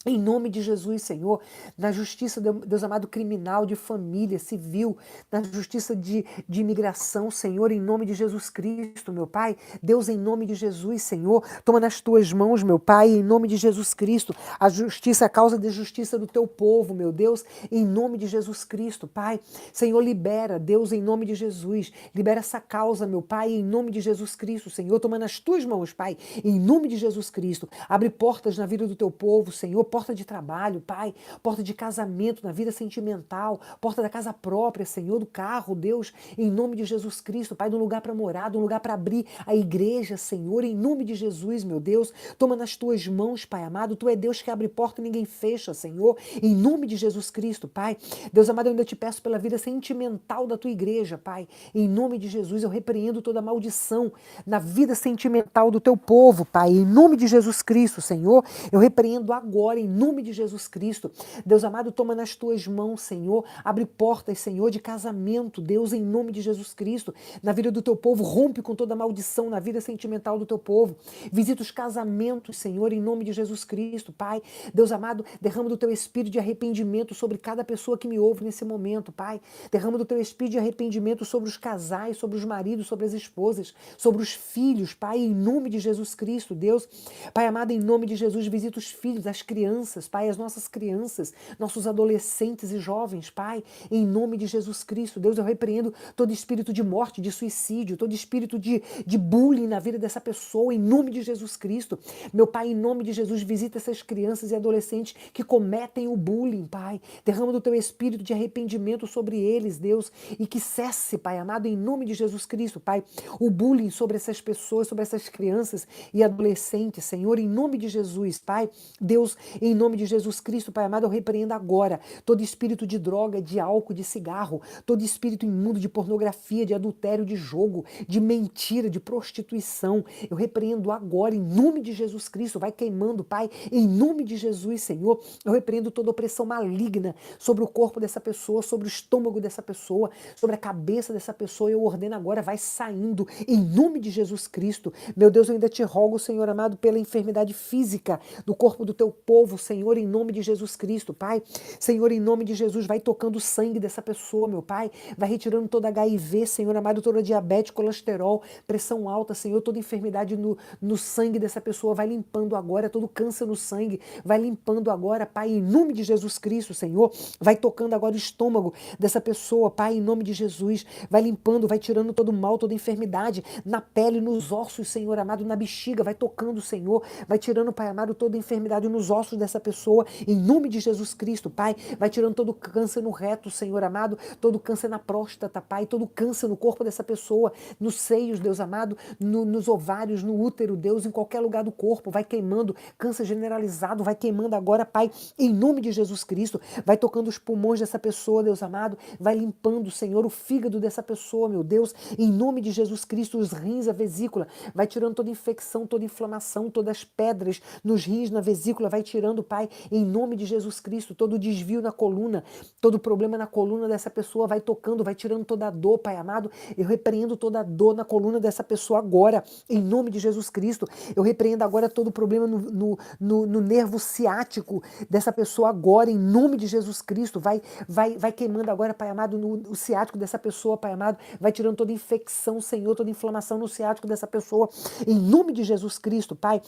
Em nome de Jesus, Senhor, na justiça, Deus amado, criminal, de família, civil, na justiça de imigração, Senhor, em nome de Jesus Cristo, meu Pai. Deus, em nome de Jesus, Senhor, toma nas tuas mãos, meu Pai, em nome de Jesus Cristo, a justiça, a causa de justiça do teu povo, meu Deus, em nome de Jesus Cristo, Pai. Senhor, libera, Deus, em nome de Jesus, libera essa causa, meu Pai, em nome de Jesus Cristo, Senhor, toma nas tuas mãos, Pai, em nome de Jesus Cristo. Abre portas na vida do teu povo, Senhor, porta de trabalho, Pai, porta de casamento, na vida sentimental, porta da casa própria, Senhor, do carro, Deus, em nome de Jesus Cristo, Pai, de um lugar para morar, de um lugar para abrir a igreja, Senhor, em nome de Jesus, meu Deus, toma nas tuas mãos, Pai amado, tu é Deus que abre porta e ninguém fecha, Senhor, em nome de Jesus Cristo, Pai. Deus amado, eu ainda te peço pela vida sentimental da tua igreja, Pai, em nome de Jesus, eu repreendo toda maldição na vida sentimental do teu povo, Pai, em nome de Jesus Cristo, Senhor, eu repreendo agora, em nome de Jesus Cristo. Deus amado, toma nas tuas mãos, Senhor. Abre portas, Senhor, de casamento, Deus, em nome de Jesus Cristo. Na vida do teu povo, rompe com toda maldição na vida sentimental do teu povo. Visita os casamentos, Senhor, em nome de Jesus Cristo, Pai. Deus amado, derrama do teu espírito de arrependimento sobre cada pessoa que me ouve nesse momento, Pai. Derrama do teu espírito de arrependimento sobre os casais, sobre os maridos, sobre as esposas, sobre os filhos, Pai, em nome de Jesus Cristo, Deus. Pai amado, em nome de Jesus, visita os filhos, as crianças, Pai, as nossas crianças, nossos adolescentes e jovens, Pai, em nome de Jesus Cristo. Deus, eu repreendo todo espírito de morte, de suicídio, todo espírito de bullying na vida dessa pessoa, em nome de Jesus Cristo. Meu Pai, em nome de Jesus, visita essas crianças e adolescentes que cometem o bullying, Pai. Derrama do teu espírito de arrependimento sobre eles, Deus, e que cesse, Pai amado, em nome de Jesus Cristo, Pai, o bullying sobre essas pessoas, sobre essas crianças e adolescentes, Senhor, em nome de Jesus, Pai. Deus, em nome de Jesus Cristo, Pai amado, eu repreendo agora todo espírito de droga, de álcool, de cigarro, todo espírito imundo de pornografia, de adultério, de jogo, de mentira, de prostituição. Eu repreendo agora, em nome de Jesus Cristo, vai queimando, Pai, em nome de Jesus, Senhor. Eu repreendo toda opressão maligna sobre o corpo dessa pessoa, sobre o estômago dessa pessoa, sobre a cabeça dessa pessoa. Eu ordeno agora, vai saindo, em nome de Jesus Cristo. Meu Deus, eu ainda te rogo, Senhor amado, pela enfermidade física do corpo do teu povo, Senhor, em nome de Jesus Cristo, Pai. Senhor, em nome de Jesus, vai tocando o sangue dessa pessoa, meu Pai. Vai retirando toda HIV, Senhor amado, toda diabetes, colesterol, pressão alta, Senhor, toda enfermidade no sangue dessa pessoa. Vai limpando agora, todo câncer no sangue. Vai limpando agora, Pai, em nome de Jesus Cristo, Senhor. Vai tocando agora o estômago dessa pessoa, Pai, em nome de Jesus. Vai limpando, vai tirando todo mal, toda enfermidade na pele, nos ossos, Senhor amado, na bexiga. Vai tocando, Senhor. Vai tirando, Pai amado, toda enfermidade nos ossos dessa pessoa, em nome de Jesus Cristo, Pai. Vai tirando todo câncer no reto, Senhor amado, todo câncer na próstata, Pai, todo câncer no corpo dessa pessoa, nos seios, Deus amado, nos ovários, no útero, Deus, em qualquer lugar do corpo, vai queimando, câncer generalizado, vai queimando agora, Pai, em nome de Jesus Cristo. Vai tocando os pulmões dessa pessoa, Deus amado, vai limpando, Senhor, o fígado dessa pessoa, meu Deus, em nome de Jesus Cristo, os rins, a vesícula, vai tirando toda infecção, toda inflamação, todas as pedras nos rins, na vesícula, vai tirando, Pai, em nome de Jesus Cristo, todo desvio na coluna, todo problema na coluna dessa pessoa, vai tocando, vai tirando toda a dor, Pai amado. Eu repreendo toda a dor na coluna dessa pessoa agora, em nome de Jesus Cristo. Eu repreendo agora todo problema no nervo ciático dessa pessoa agora, em nome de Jesus Cristo. Vai queimando agora, Pai amado, no ciático dessa pessoa, Pai amado. Vai tirando toda infecção, Senhor, toda inflamação no ciático dessa pessoa, em nome de Jesus Cristo, Pai.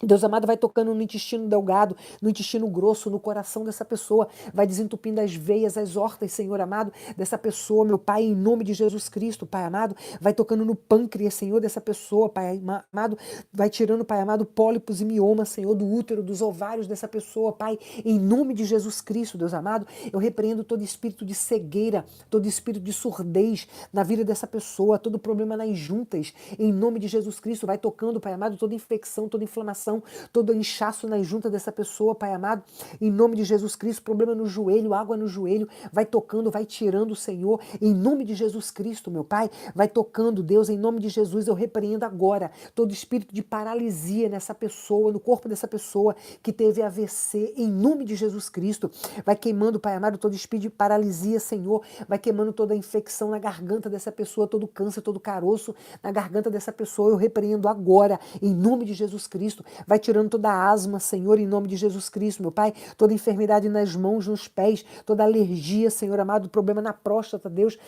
Deus amado, vai tocando no intestino delgado, no intestino grosso, no coração dessa pessoa, vai desentupindo as veias, as hortas, Senhor amado, dessa pessoa, meu Pai, em nome de Jesus Cristo, Pai amado, vai tocando no pâncreas, Senhor, dessa pessoa, Pai amado, vai tirando, Pai amado, pólipos e miomas, Senhor, do útero, dos ovários dessa pessoa, Pai, em nome de Jesus Cristo, Deus amado, eu repreendo todo espírito de cegueira, todo espírito de surdez na vida dessa pessoa, todo problema nas juntas, em nome de Jesus Cristo, vai tocando, Pai amado, toda infecção, toda inflamação, coração, todo inchaço na junta dessa pessoa, Pai amado, em nome de Jesus Cristo, problema no joelho, água no joelho, vai tocando, vai tirando, Senhor, em nome de Jesus Cristo, meu Pai, vai tocando, Deus, em nome de Jesus, eu repreendo agora todo espírito de paralisia nessa pessoa, no corpo dessa pessoa que teve AVC, em nome de Jesus Cristo, vai queimando, Pai amado, todo espírito de paralisia, Senhor, vai queimando toda a infecção na garganta dessa pessoa, todo câncer, todo caroço na garganta dessa pessoa, eu repreendo agora, em nome de Jesus Cristo, vai tirando toda a asma, Senhor, em nome de Jesus Cristo, meu Pai, toda enfermidade nas mãos, nos pés, toda alergia, Senhor amado, problema na próstata, Deus,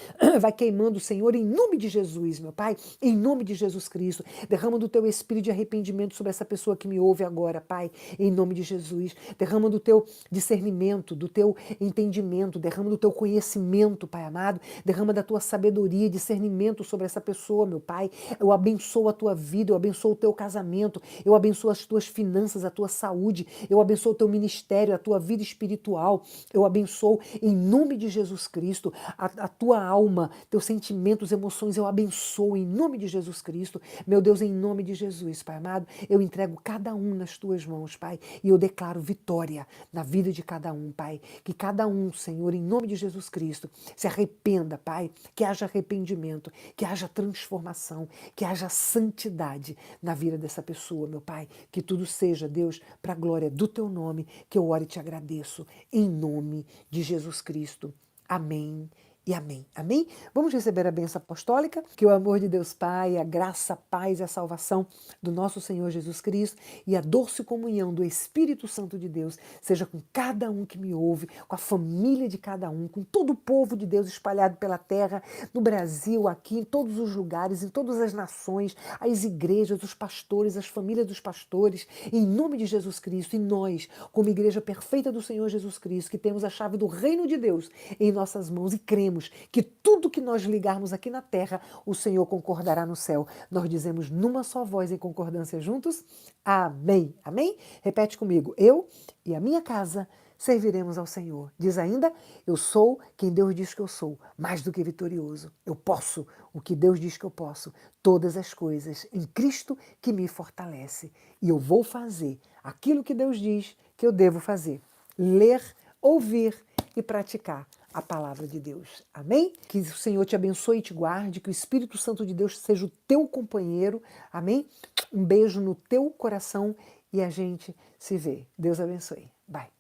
vai queimando, Senhor, em nome de Jesus, meu Pai, em nome de Jesus Cristo, derrama do teu espírito de arrependimento sobre essa pessoa que me ouve agora, Pai, em nome de Jesus, derrama do teu discernimento, do teu entendimento, derrama do teu conhecimento, Pai amado, derrama da tua sabedoria, discernimento sobre essa pessoa, meu Pai, eu abençoo a tua vida, eu abençoo o teu casamento, eu abençoo as tuas finanças, a tua saúde, eu abençoo o teu ministério, a tua vida espiritual, eu abençoo em nome de Jesus Cristo a tua alma, teus sentimentos, emoções, eu abençoo em nome de Jesus Cristo, meu Deus, em nome de Jesus, Pai amado, eu entrego cada um nas tuas mãos, Pai, e eu declaro vitória na vida de cada um, Pai, que cada um, Senhor, em nome de Jesus Cristo, se arrependa, Pai, que haja arrependimento, que haja transformação, que haja santidade na vida dessa pessoa, meu Pai, que tudo seja, Deus, para a glória do teu nome, que eu oro e te agradeço, em nome de Jesus Cristo. Amém e amém. Amém? Vamos receber a bênção apostólica, que o amor de Deus Pai, a graça, a paz e a salvação do nosso Senhor Jesus Cristo e a doce comunhão do Espírito Santo de Deus seja com cada um que me ouve, com a família de cada um, com todo o povo de Deus espalhado pela terra, no Brasil, aqui, em todos os lugares, em todas as nações, as igrejas, os pastores, as famílias dos pastores, em nome de Jesus Cristo, e nós, como igreja perfeita do Senhor Jesus Cristo, que temos a chave do reino de Deus em nossas mãos e cremos que tudo que nós ligarmos aqui na terra, o Senhor concordará no céu. Nós dizemos numa só voz em concordância juntos, amém. Amém? Repete comigo, eu e a minha casa serviremos ao Senhor. Diz ainda, eu sou quem Deus diz que eu sou, mais do que vitorioso. Eu posso o que Deus diz que eu posso, todas as coisas em Cristo que me fortalece. E eu vou fazer aquilo que Deus diz que eu devo fazer. Ler, ouvir e praticar a palavra de Deus. Amém? Que o Senhor te abençoe e te guarde, que o Espírito Santo de Deus seja o teu companheiro. Amém? Um beijo no teu coração e a gente se vê. Deus abençoe. Bye.